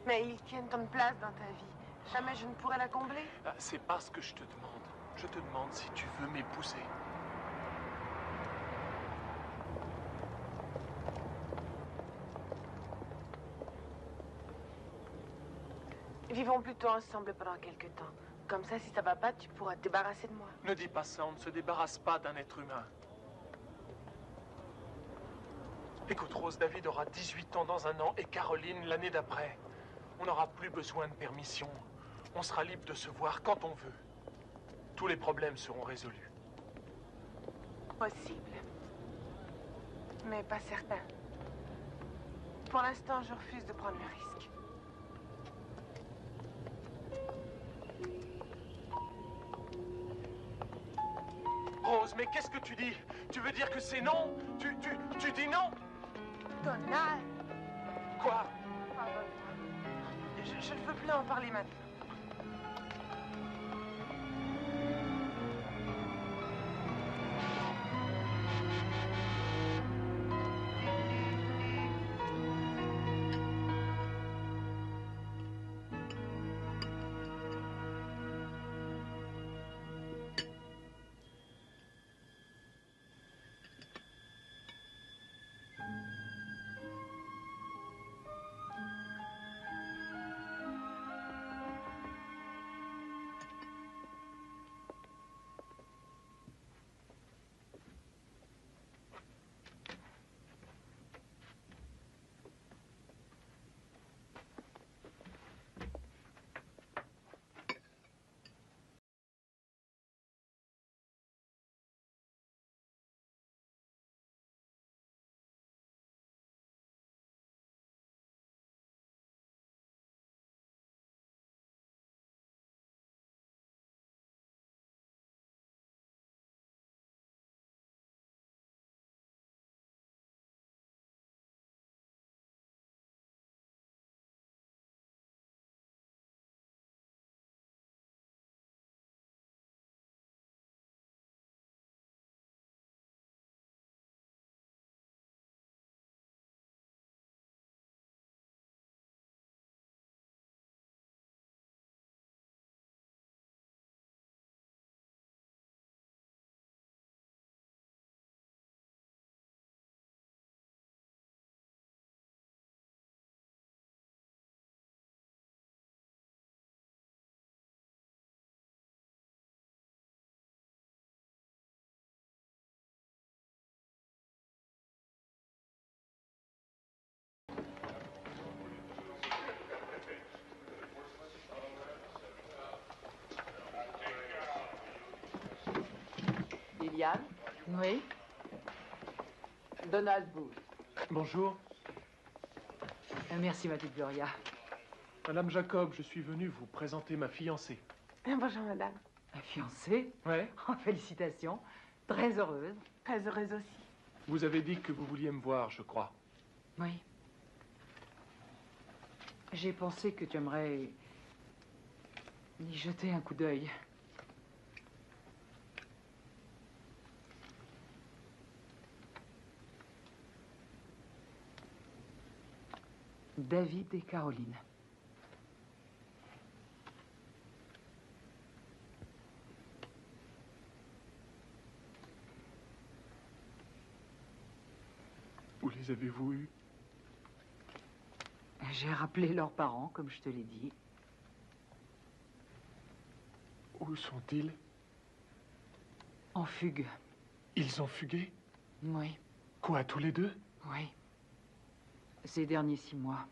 Mais ils tiennent une place dans ta vie. Jamais je ne pourrais la combler. Ah, c'est pas ce que je te demande. Je te demande si tu veux m'épouser. Vivons plutôt ensemble pendant quelque temps. Comme ça, si ça va pas, tu pourras te débarrasser de moi. Ne dis pas ça, on ne se débarrasse pas d'un être humain. Écoute, Rose, David aura 18 ans dans 1 an et Caroline l'année d'après. On n'aura plus besoin de permission. On sera libre de se voir quand on veut. Tous les problèmes seront résolus. Possible. Mais pas certain. Pour l'instant, je refuse de prendre le risque. Rose, mais qu'est-ce que tu dis? Tu veux dire que c'est non? Tu dis non? Donald! Quoi? Pardonne-moi. Je ne veux plus en parler maintenant. Liliane? Oui? Donald Booth. Bonjour. Merci, ma petite Gloria. Madame Jacob, je suis venu vous présenter ma fiancée. Bonjour, madame. Ma fiancée? Ouais? Oh, félicitations. Très heureuse. Très heureuse aussi. Vous avez dit que vous vouliez me voir, je crois. Oui. J'ai pensé que tu aimerais y jeter un coup d'œil. David et Caroline. Où les avez-vous eus? J'ai rappelé leurs parents, comme je te l'ai dit. Où sont-ils? En fugue. Ils ont fugué? Oui. Quoi, tous les deux? Oui. Ces derniers 6 mois.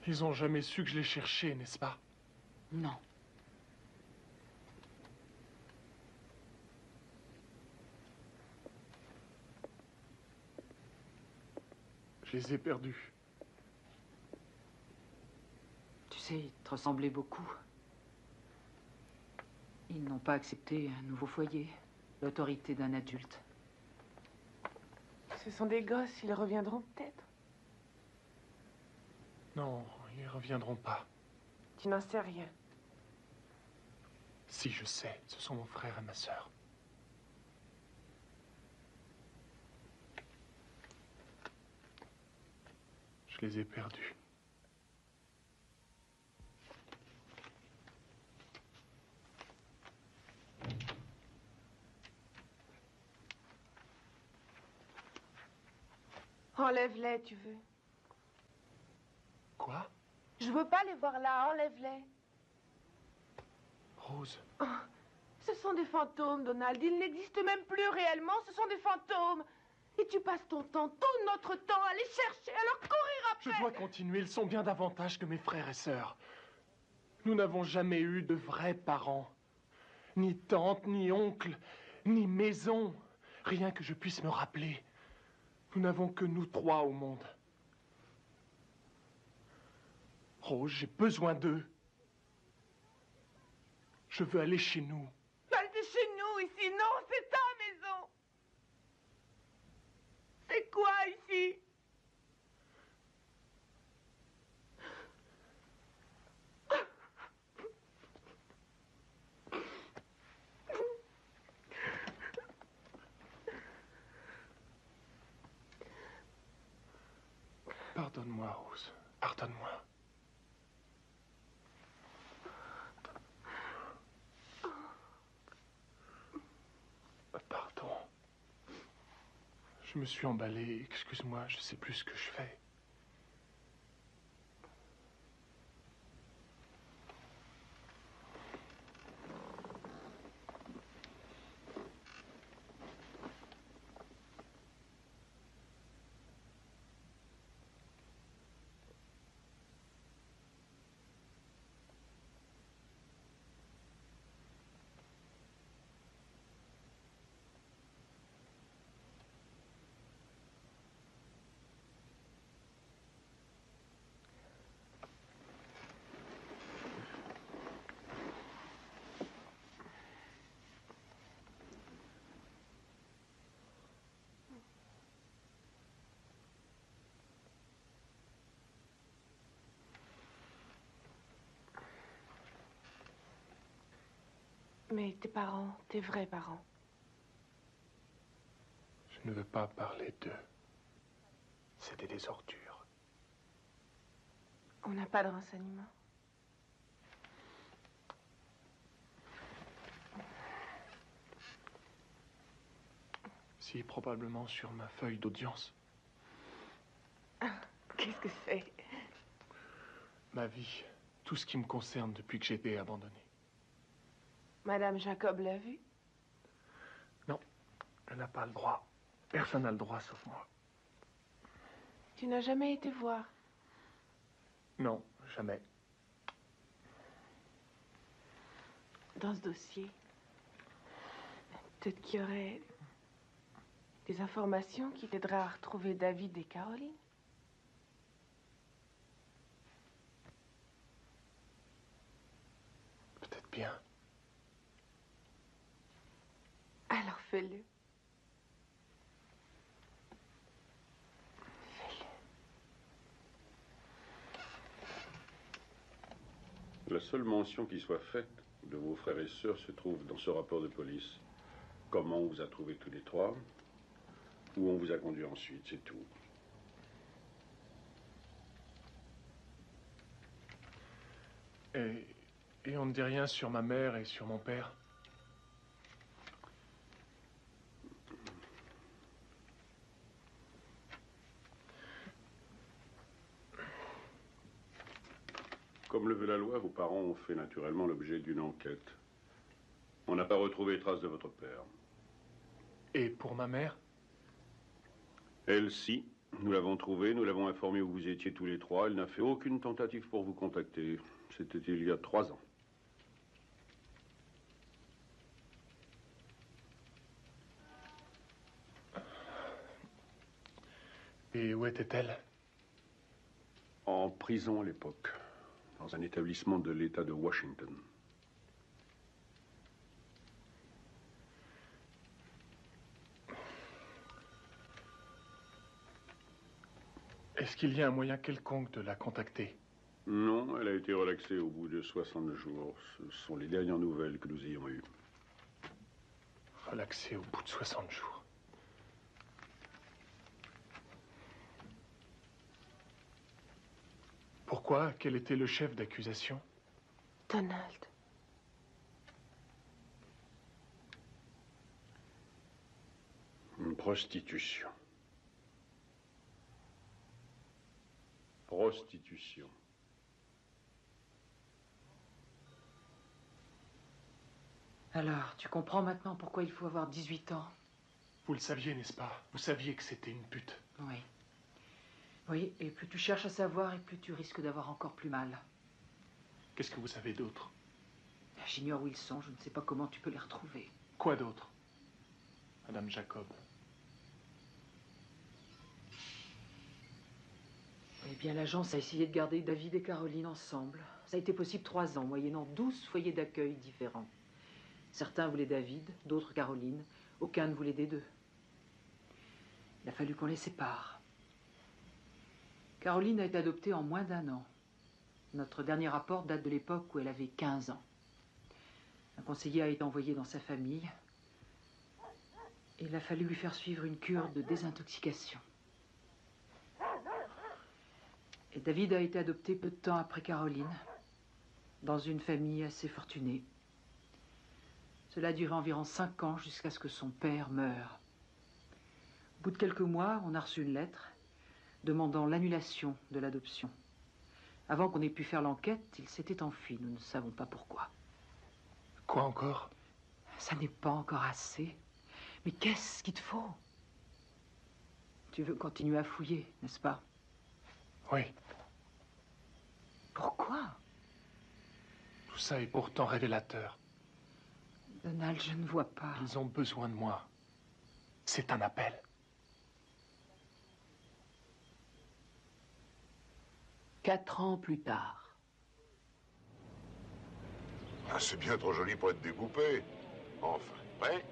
Ils ont jamais su que je les cherchais, n'est-ce pas? Non. Je les ai perdus. Tu sais, ils te ressemblaient beaucoup. Ils n'ont pas accepté un nouveau foyer, l'autorité d'un adulte. Ce sont des gosses, ils reviendront peut-être. Non, ils reviendront pas. Tu n'en sais rien. Si, je sais, ce sont mon frère et ma sœur. Je les ai perdus. Enlève-les, tu veux. Quoi? Je veux pas les voir là, enlève-les. Rose. Oh, ce sont des fantômes, Donald. Ils n'existent même plus réellement, ce sont des fantômes. Et tu passes ton temps, tout notre temps, à les chercher, à leur courir après. Je dois continuer, ils sont bien davantage que mes frères et sœurs. Nous n'avons jamais eu de vrais parents. Ni tante, ni oncle, ni maison. Rien que je puisse me rappeler. Nous n'avons que nous trois au monde. Rose, j'ai besoin d'eux. Je veux aller chez nous. Pas de chez nous, ici, non, c'est ta maison. C'est quoi ici? Pardonne-moi, Rose. Pardonne-moi. Pardon. Je me suis emballé. Excuse-moi, je sais plus ce que je fais. Mais tes parents, tes vrais parents. Je ne veux pas parler d'eux. C'était des ordures. On n'a pas de renseignements. Si, probablement sur ma feuille d'audience. Qu'est-ce que c'est? Ma vie, tout ce qui me concerne depuis que j'ai été abandonné. Madame Jacob l'a vu? Non, elle n'a pas le droit. Personne n'a le droit sauf moi. Tu n'as jamais été voir? Non, jamais. Dans ce dossier, peut-être qu'il y aurait des informations qui t'aideraient à retrouver David et Caroline. Peut-être bien. Alors fais-le. La seule mention qui soit faite de vos frères et sœurs se trouve dans ce rapport de police. Comment on vous a trouvés tous les trois, où on vous a conduit ensuite, c'est tout. Et on ne dit rien sur ma mère et sur mon père? Comme le veut la loi, vos parents ont fait naturellement l'objet d'une enquête. On n'a pas retrouvé trace de votre père. Et pour ma mère? Elle, si. Nous l'avons trouvée, nous l'avons informée où vous étiez tous les trois. Elle n'a fait aucune tentative pour vous contacter. C'était il y a 3 ans. Et où était-elle? En prison à l'époque, dans un établissement de l'État de Washington. Est-ce qu'il y a un moyen quelconque de la contacter? Non, elle a été relaxée au bout de 60 jours. Ce sont les dernières nouvelles que nous ayons eues. Relaxée au bout de 60 jours. Pourquoi? Quel était le chef d'accusation? Donald. Une prostitution. Prostitution. Alors, tu comprends maintenant pourquoi il faut avoir 18 ans? Vous le saviez, n'est-ce pas? Vous saviez que c'était une pute. Oui. Oui, et plus tu cherches à savoir, et plus tu risques d'avoir encore plus mal. Qu'est-ce que vous savez d'autre? J'ignore où ils sont, je ne sais pas comment tu peux les retrouver. Quoi d'autre? Madame Jacob. Eh bien, l'agence a essayé de garder David et Caroline ensemble. Ça a été possible 3 ans, moyennant 12 foyers d'accueil différents. Certains voulaient David, d'autres Caroline. Aucun ne voulait des deux. Il a fallu qu'on les sépare. Caroline a été adoptée en moins d'1 an. Notre dernier rapport date de l'époque où elle avait 15 ans. Un conseiller a été envoyé dans sa famille. Et il a fallu lui faire suivre une cure de désintoxication. Et David a été adopté peu de temps après Caroline, dans une famille assez fortunée. Cela a duré environ 5 ans jusqu'à ce que son père meure. Au bout de quelques mois, on a reçu une lettre demandant l'annulation de l'adoption. Avant qu'on ait pu faire l'enquête, il s'était enfui. Nous ne savons pas pourquoi. Quoi encore? Ça n'est pas encore assez. Mais qu'est-ce qu'il te faut? Tu veux continuer à fouiller, n'est-ce pas? Oui. Pourquoi? Tout ça est pourtant révélateur. Donald, je ne vois pas. Ils ont besoin de moi. C'est un appel. Quatre ans plus tard. Ah, c'est bien trop joli pour être découpé. Enfin, prêt?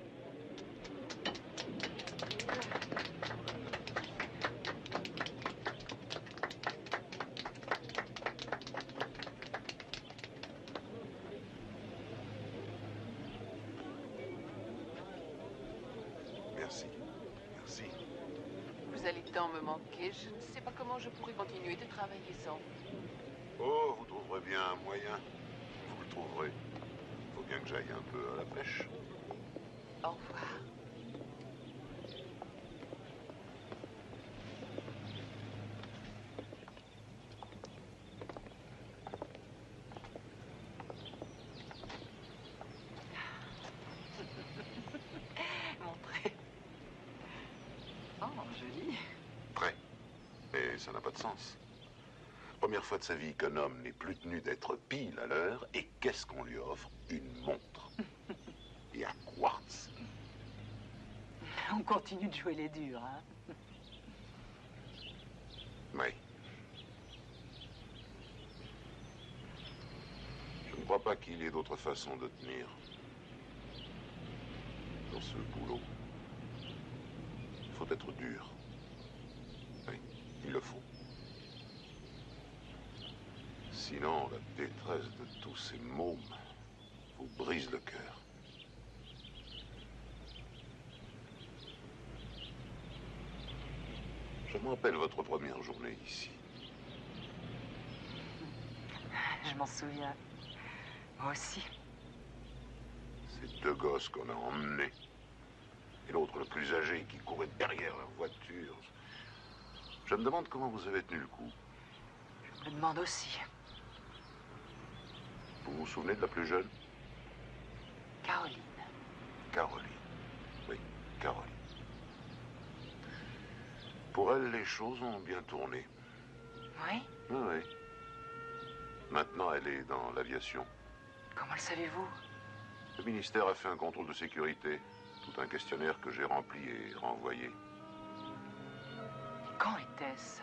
Merci. Merci. Vous allez tant me manquer, je ne sais pas comment je pourrais continuer de travailler sans vous. Oh, vous trouverez bien un moyen. Vous le trouverez. Faut bien que j'aille un peu à la pêche. Au revoir. Montrez. Oh, joli. Prêt. Et ça n'a pas de sens. Première fois de sa vie qu'un homme n'est plus tenu d'être pile à l'heure, et qu'est-ce qu'on lui offre? Une montre. Et à quartz. On continue de jouer les durs, hein? Oui. Je ne crois pas qu'il y ait d'autre façon de tenir dans ce boulot. Il faut être dur. Oui, il le faut. Sinon, la détresse de tous ces mômes vous brise le cœur. Je me rappelle votre première journée ici. Je m'en souviens. Moi aussi. Ces 2 gosses qu'on a emmenés. Et l'autre, le plus âgé, qui courait derrière leur voiture. Je me demande comment vous avez tenu le coup. Je me demande aussi. Vous vous souvenez de la plus jeune? Caroline. Caroline. Oui, Caroline. Pour elle, les choses ont bien tourné. Oui? Oui, oui. Maintenant, elle est dans l'aviation. Comment le savez-vous? Le ministère a fait un contrôle de sécurité. Tout un questionnaire que j'ai rempli et renvoyé. Quand était-ce?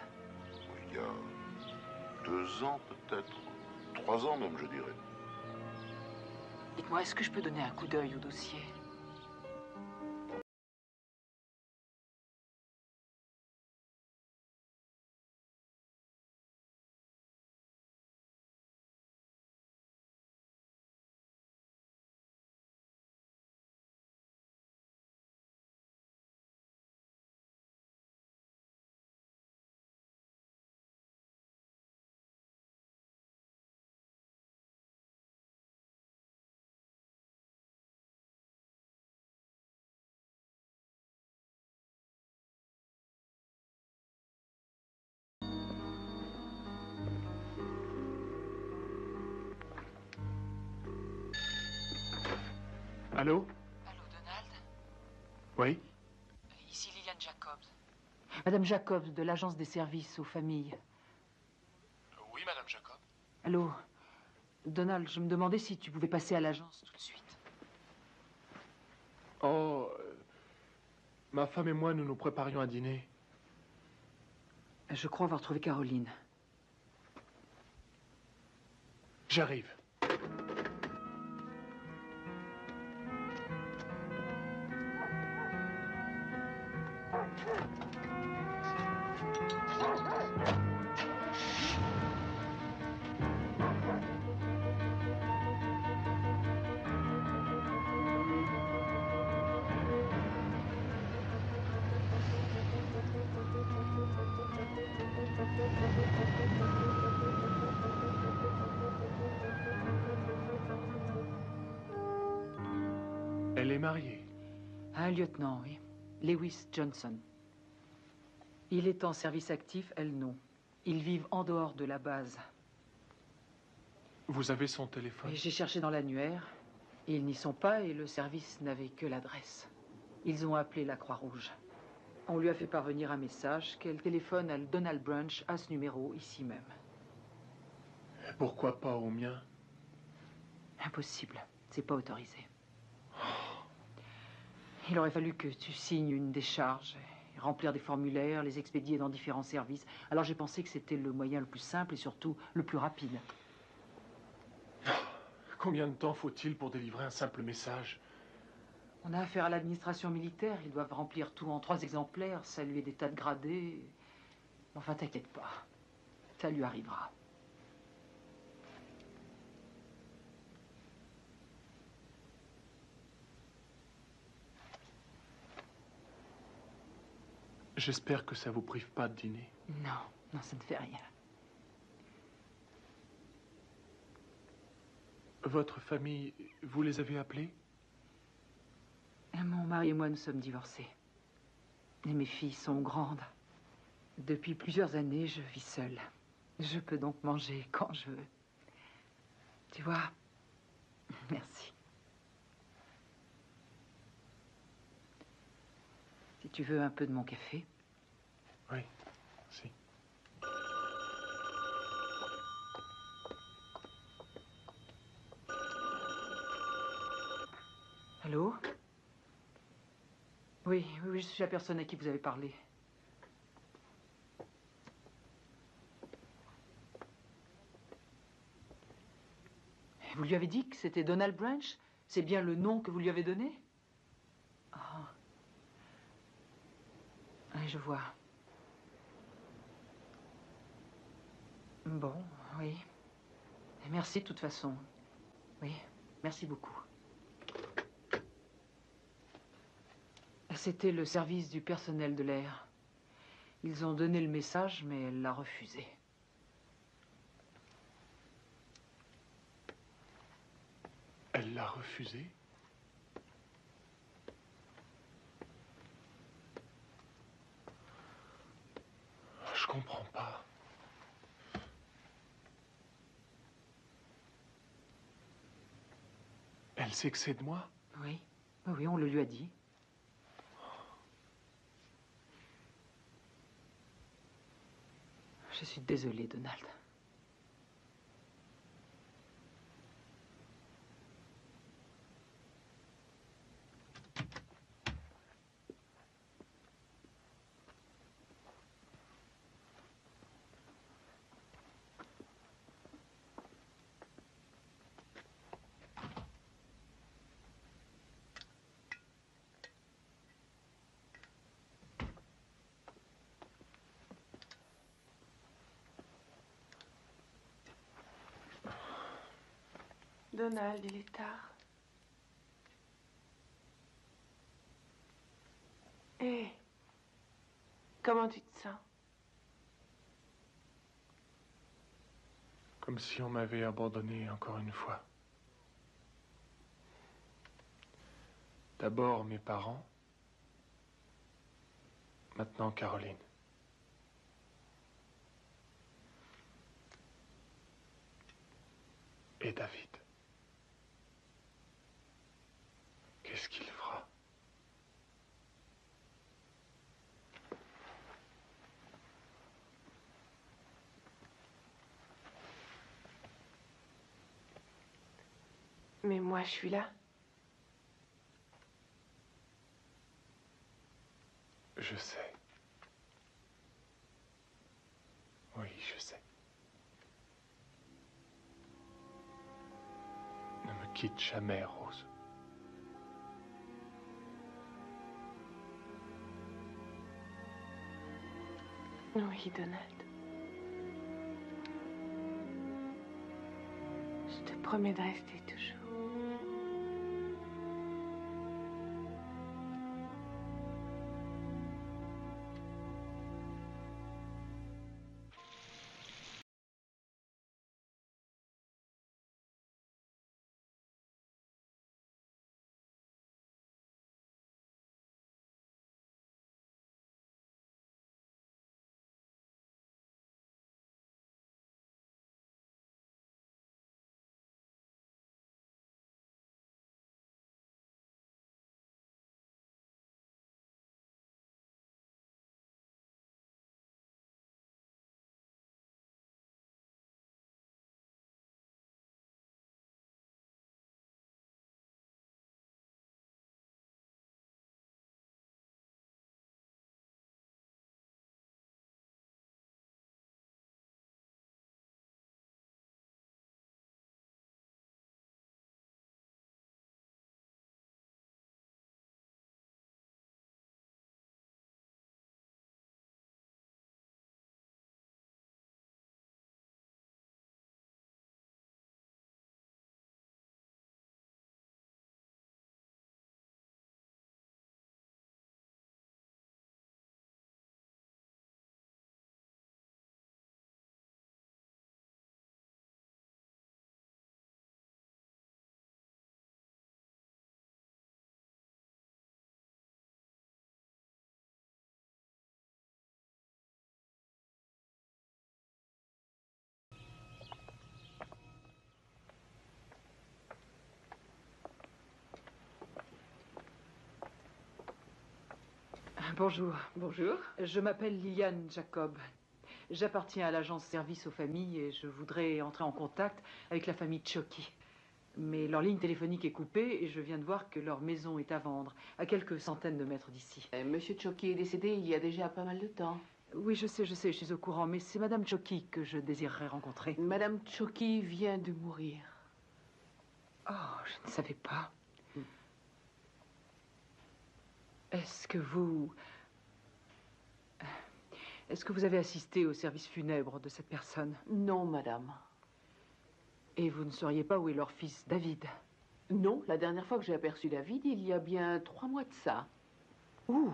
Il y a 2 ans, peut-être. 3 ans même, je dirais. Dites-moi, est-ce que je peux donner un coup d'œil au dossier? Allô? Allô, Donald? Oui? Ici Liliane Jacobs. Madame Jacobs, de l'Agence des services aux familles. Oui, Madame Jacob. Allô? Donald, je me demandais si tu pouvais passer à l'agence tout de suite. Oh, ma femme et moi, nous nous préparions à dîner. Je crois avoir trouvé Caroline. J'arrive. Elle est mariée. Un lieutenant, oui. Lewis Johnson. Il est en service actif, elle non. Ils vivent en dehors de la base. Vous avez son téléphone? J'ai cherché dans l'annuaire. Ils n'y sont pas et le service n'avait que l'adresse. Ils ont appelé la Croix-Rouge. On lui a fait parvenir un message qu'elle téléphone à Donald Branch à ce numéro, ici même. Pourquoi pas au mien? Impossible. C'est pas autorisé. Il aurait fallu que tu signes une décharge, et remplir des formulaires, les expédier dans différents services. Alors j'ai pensé que c'était le moyen le plus simple et surtout le plus rapide. Combien de temps faut-il pour délivrer un simple message? On a affaire à l'administration militaire. Ils doivent remplir tout en 3 exemplaires, saluer des tas de gradés. Enfin, t'inquiète pas. Ça lui arrivera. J'espère que ça vous prive pas de dîner. Non, non, ça ne fait rien. Votre famille, vous les avez appelés? Mon mari et moi, nous sommes divorcés. Et mes filles sont grandes. Depuis plusieurs années, je vis seule. Je peux donc manger quand je veux. Tu vois? Merci. Si tu veux un peu de mon café. Oui, si. Allô? Oui, je suis la personne à qui vous avez parlé. Vous lui avez dit que c'était Donald Branch? C'est bien le nom que vous lui avez donné? Ah. Oui, je vois. Bon, oui. Merci de toute façon. Oui, merci beaucoup. C'était le service du personnel de l'air. Ils ont donné le message, mais elle l'a refusé. Elle l'a refusé? Je comprends pas. Elle sait que c'est de moi? Oui, oui, on le lui a dit. Je suis désolée, Donald. Donald, il est tard. Hé, comment tu te sens? Comme si on m'avait abandonné encore une fois. D'abord mes parents, maintenant Caroline. Et David. Qu'est-ce qu'il fera? Mais moi, je suis là. Je sais. Oui, je sais. Ne me quitte jamais, Rose. Oui, Donald. Je te promets de rester toujours. Bonjour. Bonjour. Je m'appelle Liliane Jacob. J'appartiens à l'agence Service aux familles et je voudrais entrer en contact avec la famille Choki. Mais leur ligne téléphonique est coupée et je viens de voir que leur maison est à vendre, à quelques centaines de mètres d'ici. Monsieur Choki est décédé il y a déjà pas mal de temps. Oui, je sais, je suis au courant, mais c'est Madame Choki que je désirerais rencontrer. Madame Choki vient de mourir. Oh, je ne savais pas. Est-ce que vous avez assisté au service funèbre de cette personne? Non, madame. Et vous ne sauriez pas où est leur fils David? Non, la dernière fois que j'ai aperçu David, il y a bien 3 mois de ça. Où?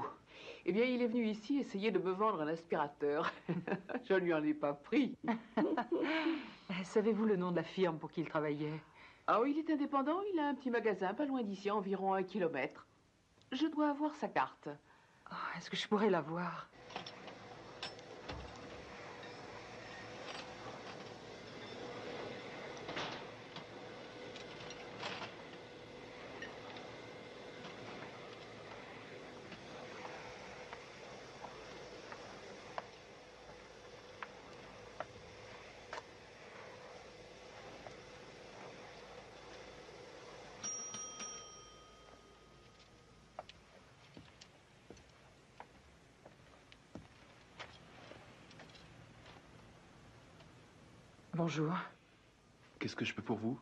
Eh bien, il est venu ici essayer de me vendre un aspirateur. Je lui en ai pas pris. Savez-vous le nom de la firme pour qui il travaillait? Ah oui, il est indépendant, il a un petit magasin pas loin d'ici, environ 1 kilomètre. Je dois avoir sa carte. Oh, est-ce que je pourrais la voir? Bonjour. Qu'est-ce que je peux pour vous?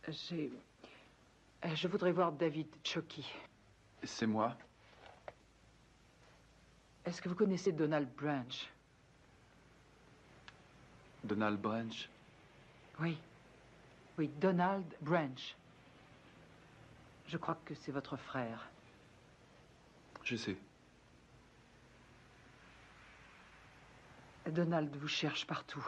Je voudrais voir David Choki. C'est moi. Est-ce que vous connaissez Donald Branch? Donald Branch? Oui. Oui, Donald Branch. Je crois que c'est votre frère. Je sais. Donald vous cherche partout.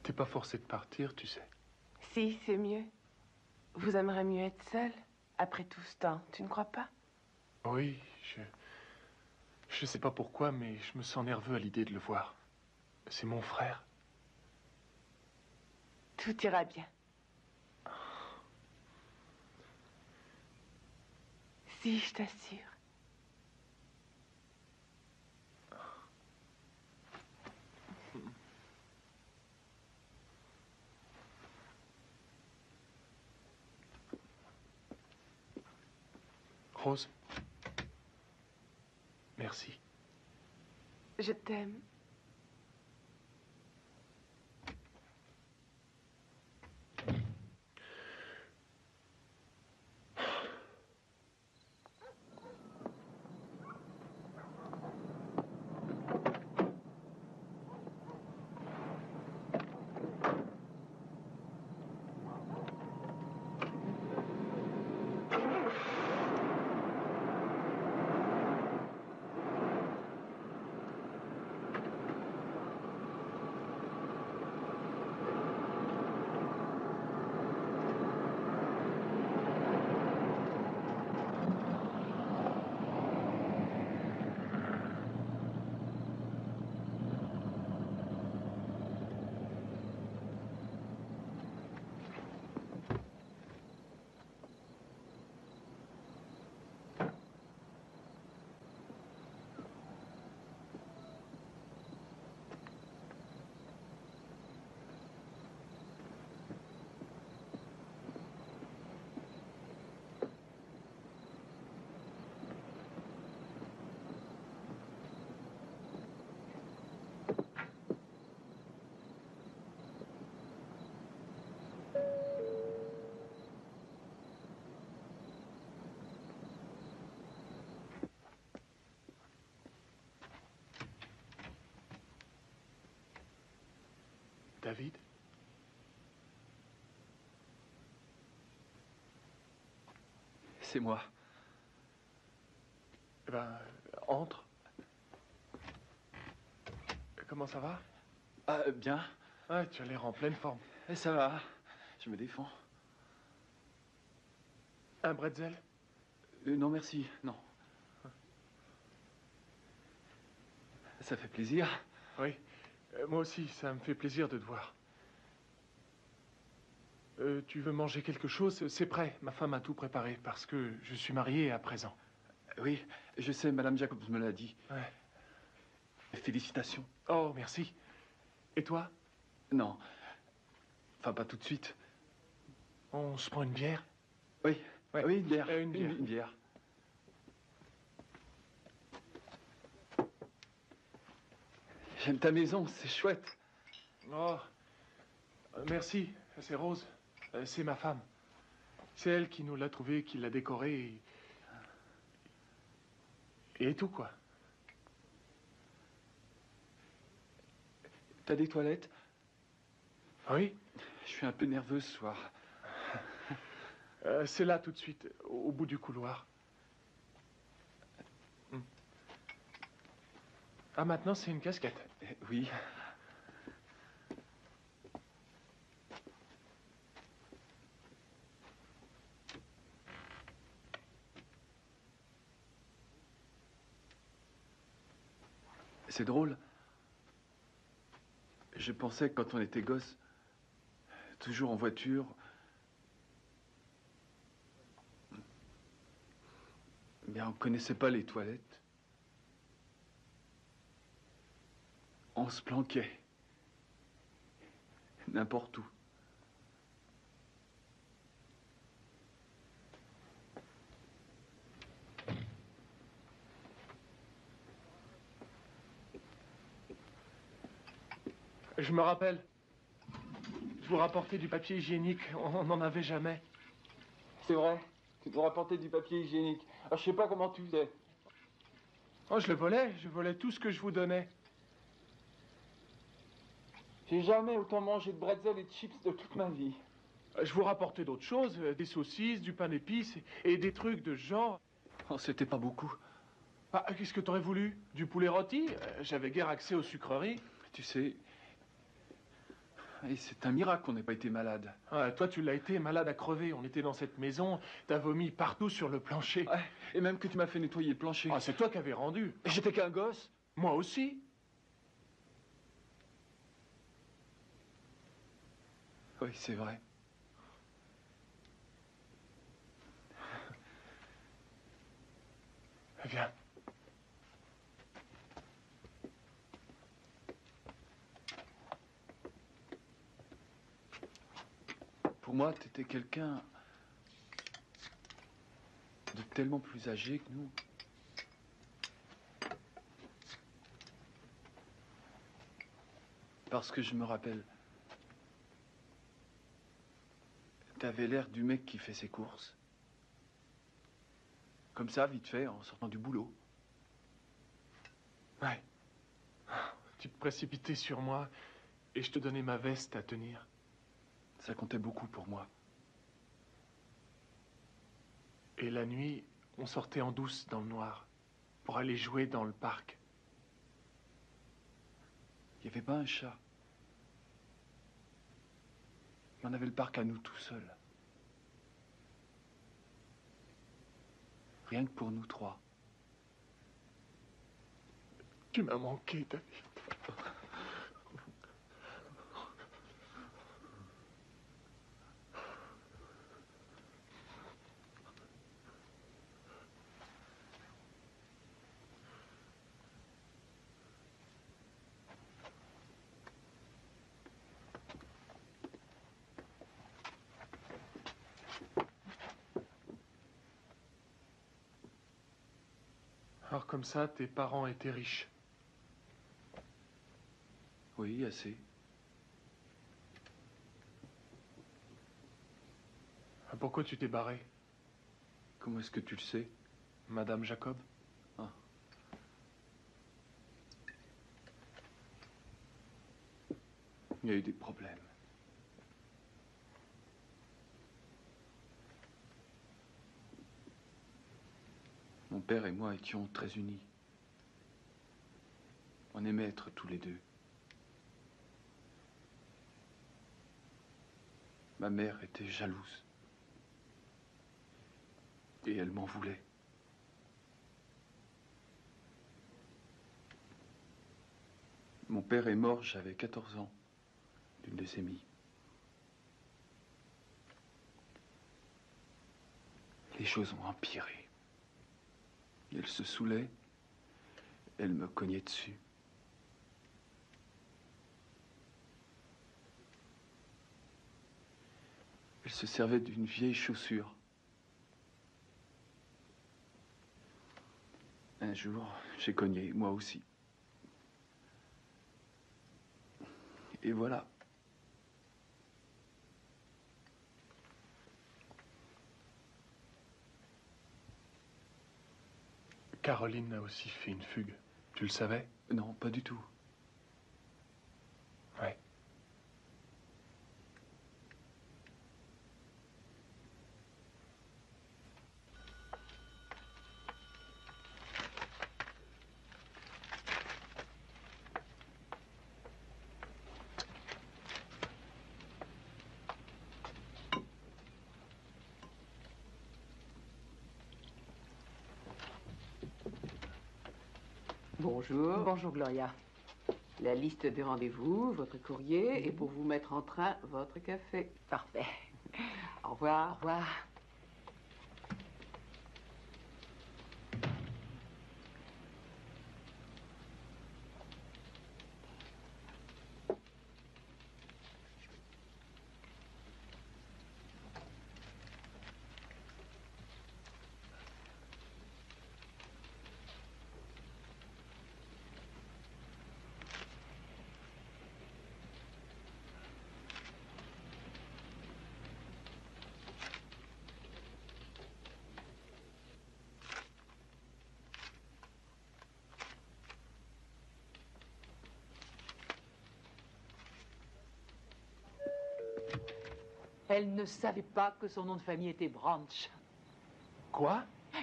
T'es pas forcé de partir, tu sais. Si, c'est mieux. Vous aimeriez mieux être seul, après tout ce temps, tu ne crois pas? Oui, je sais pas pourquoi, mais je me sens nerveux à l'idée de le voir. C'est mon frère. Tout ira bien. Si, je t'assure. Rose, merci. Je t'aime. David? C'est moi. Eh ben, entre. Comment ça va? Ah, bien. Ouais, tu as l'air en pleine forme. Et ça va. Je me défends. Un bretzel? Non, merci. Non. Ça fait plaisir. Oui. Moi aussi, ça me fait plaisir de te voir. Tu veux manger quelque chose? C'est prêt. Ma femme a tout préparé parce que je suis marié à présent. Oui, je sais, Madame Jacobs me l'a dit. Ouais. Félicitations. Oh, merci. Et toi? Non. Enfin, pas tout de suite. On se prend une bière? Oui. Ouais. Oui, une bière. Une bière. Une bière. J'aime ta maison, c'est chouette. Oh, merci. C'est Rose. C'est ma femme. C'est elle qui nous l'a trouvé, qui l'a décoré. Et tout, quoi. T'as des toilettes? Oui. Je suis un peu nerveux ce soir. C'est là, tout de suite, au bout du couloir. Ah, maintenant, c'est une casquette. Oui. C'est drôle. Je pensais que quand on était gosse, toujours en voiture, mais on connaissait pas les toilettes. On se planquait. N'importe où. Je me rappelle. Je vous rapportais du papier hygiénique. On n'en avait jamais. C'est vrai. Tu te rapportais du papier hygiénique. Ah, je sais pas comment tu faisais. Oh, je le volais. Je volais tout ce que je vous donnais. J'ai jamais autant mangé de bretzel et de chips de toute ma vie. Je vous rapportais d'autres choses. Des saucisses, du pain d'épices et des trucs de ce genre. Oh, c'était pas beaucoup. Ah, qu'est-ce que t'aurais voulu? Du poulet rôti? J'avais guère accès aux sucreries. Tu sais... Et c'est un miracle qu'on n'ait pas été malade. Ah, toi, tu l'as été, malade à crever. On était dans cette maison, t'as vomi partout sur le plancher. Ouais, et même que tu m'as fait nettoyer le plancher. Ah, c'est toi qui avais rendu. Et j'étais qu'un gosse. Moi aussi. Oui, c'est vrai. Viens. Pour moi, t'étais quelqu'un de tellement plus âgé que nous. Parce que je me rappelle, t'avais l'air du mec qui fait ses courses. Comme ça, vite fait, en sortant du boulot. Ouais. Tu te précipitais sur moi et je te donnais ma veste à tenir. Ça comptait beaucoup pour moi. Et la nuit, on sortait en douce dans le noir pour aller jouer dans le parc. Il n'y avait pas un chat. On avait le parc à nous tout seuls. Rien que pour nous trois. Tu m'as manqué, David. Alors comme ça, tes parents étaient riches. Oui, assez. Pourquoi tu t'es barré? Comment est-ce que tu le sais? Madame Jacob? Ah. Il y a eu des problèmes. Mon père et moi étions très unis. On aimait être tous les deux. Ma mère était jalouse. Et elle m'en voulait. Mon père est mort, j'avais 14 ans, d'une leucémie. Les choses ont empiré. Elle se saoulait, elle me cognait dessus. Elle se servait d'une vieille chaussure. Un jour, j'ai cogné, moi aussi. Et voilà. Caroline a aussi fait une fugue. Tu le savais? Non, pas du tout. Ouais. Bonjour. Bonjour, Gloria. La liste des rendez-vous, votre courrier, et pour vous mettre en train, votre café. Parfait. Au revoir. Au revoir. Elle ne savait pas que son nom de famille était Branch. Quoi?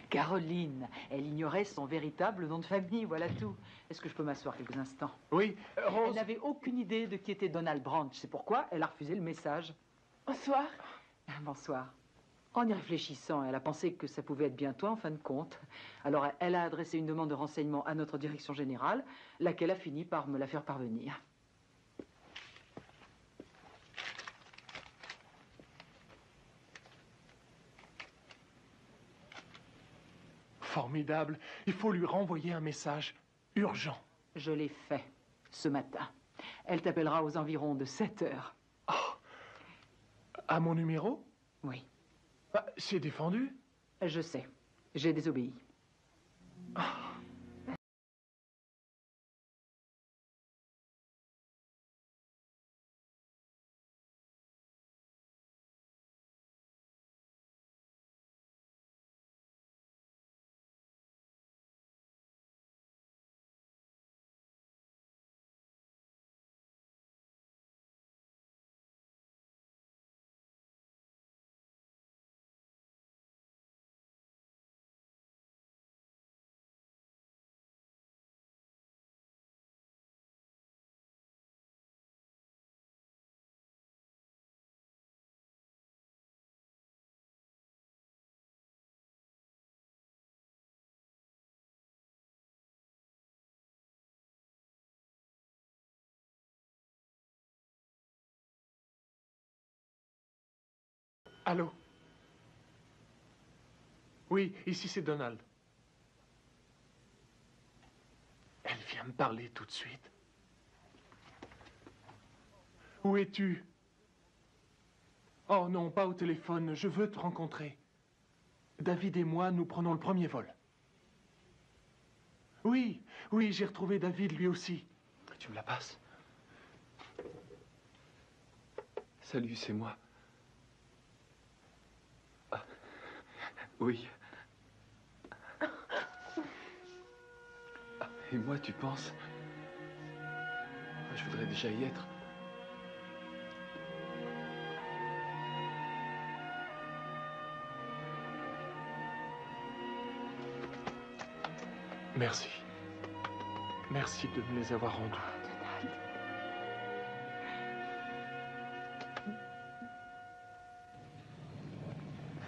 Caroline. Elle ignorait son véritable nom de famille, voilà tout. Est-ce que je peux m'asseoir quelques instants? Oui, Rose. Elle n'avait aucune idée de qui était Donald Branch. C'est pourquoi elle a refusé le message. Bonsoir. Bonsoir. En y réfléchissant, elle a pensé que ça pouvait être bien toi, en fin de compte. Alors, elle a adressé une demande de renseignement à notre direction générale, laquelle a fini par me la faire parvenir. Formidable. Il faut lui renvoyer un message urgent. Je l'ai fait ce matin. Elle t'appellera aux environs de 7 heures. Oh. À mon numéro? Oui. Ah, c'est défendu? Je sais. J'ai désobéi. Oh. Allô? Oui, ici c'est Donald. Elle vient me parler tout de suite. Où es-tu? Oh non, pas au téléphone, je veux te rencontrer. David et moi, nous prenons le premier vol. Oui, oui, j'ai retrouvé David lui aussi. Tu me la passes? Salut, c'est moi. Ah, oui. Ah, et moi, tu penses? Je voudrais déjà y être. Merci. Merci de me les avoir rendus.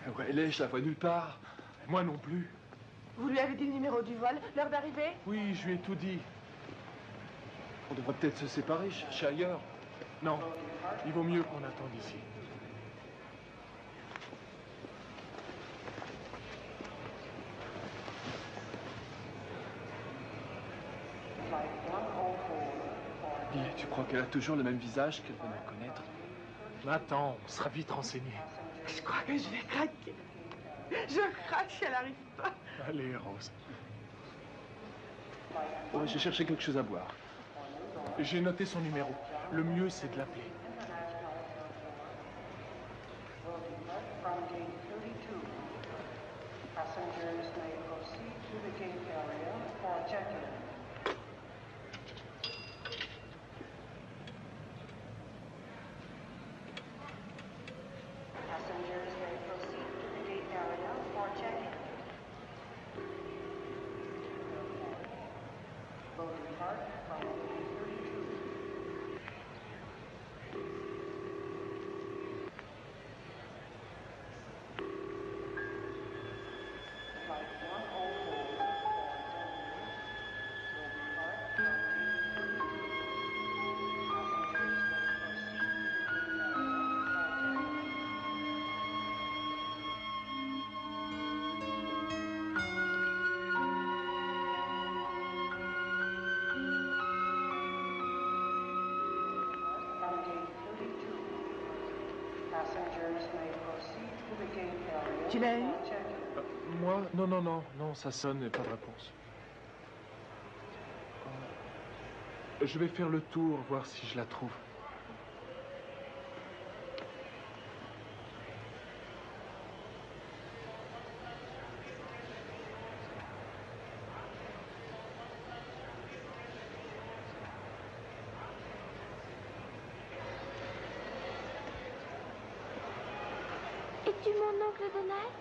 Où elle est? Je la vois nulle part. Moi non plus. Vous lui avez dit le numéro du vol, l'heure d'arrivée? Oui, je lui ai tout dit. On devrait peut-être se séparer, chercher ailleurs. Non, il vaut mieux qu'on attende ici. Dis, tu crois qu'elle a toujours le même visage, qu'elle va nous connaître? Attends, on sera vite renseigné. Je crois que je vais craquer. Je craque si elle n'arrive pas. Allez, Rose. Ouais, j'ai cherché quelque chose à boire. J'ai noté son numéro. Le mieux, c'est de l'appeler. Tu l'as eu? Moi? Non, non, non. Non, ça sonne et pas de réponse. Je vais faire le tour, voir si je la trouve. Es-tu mon oncle Donald?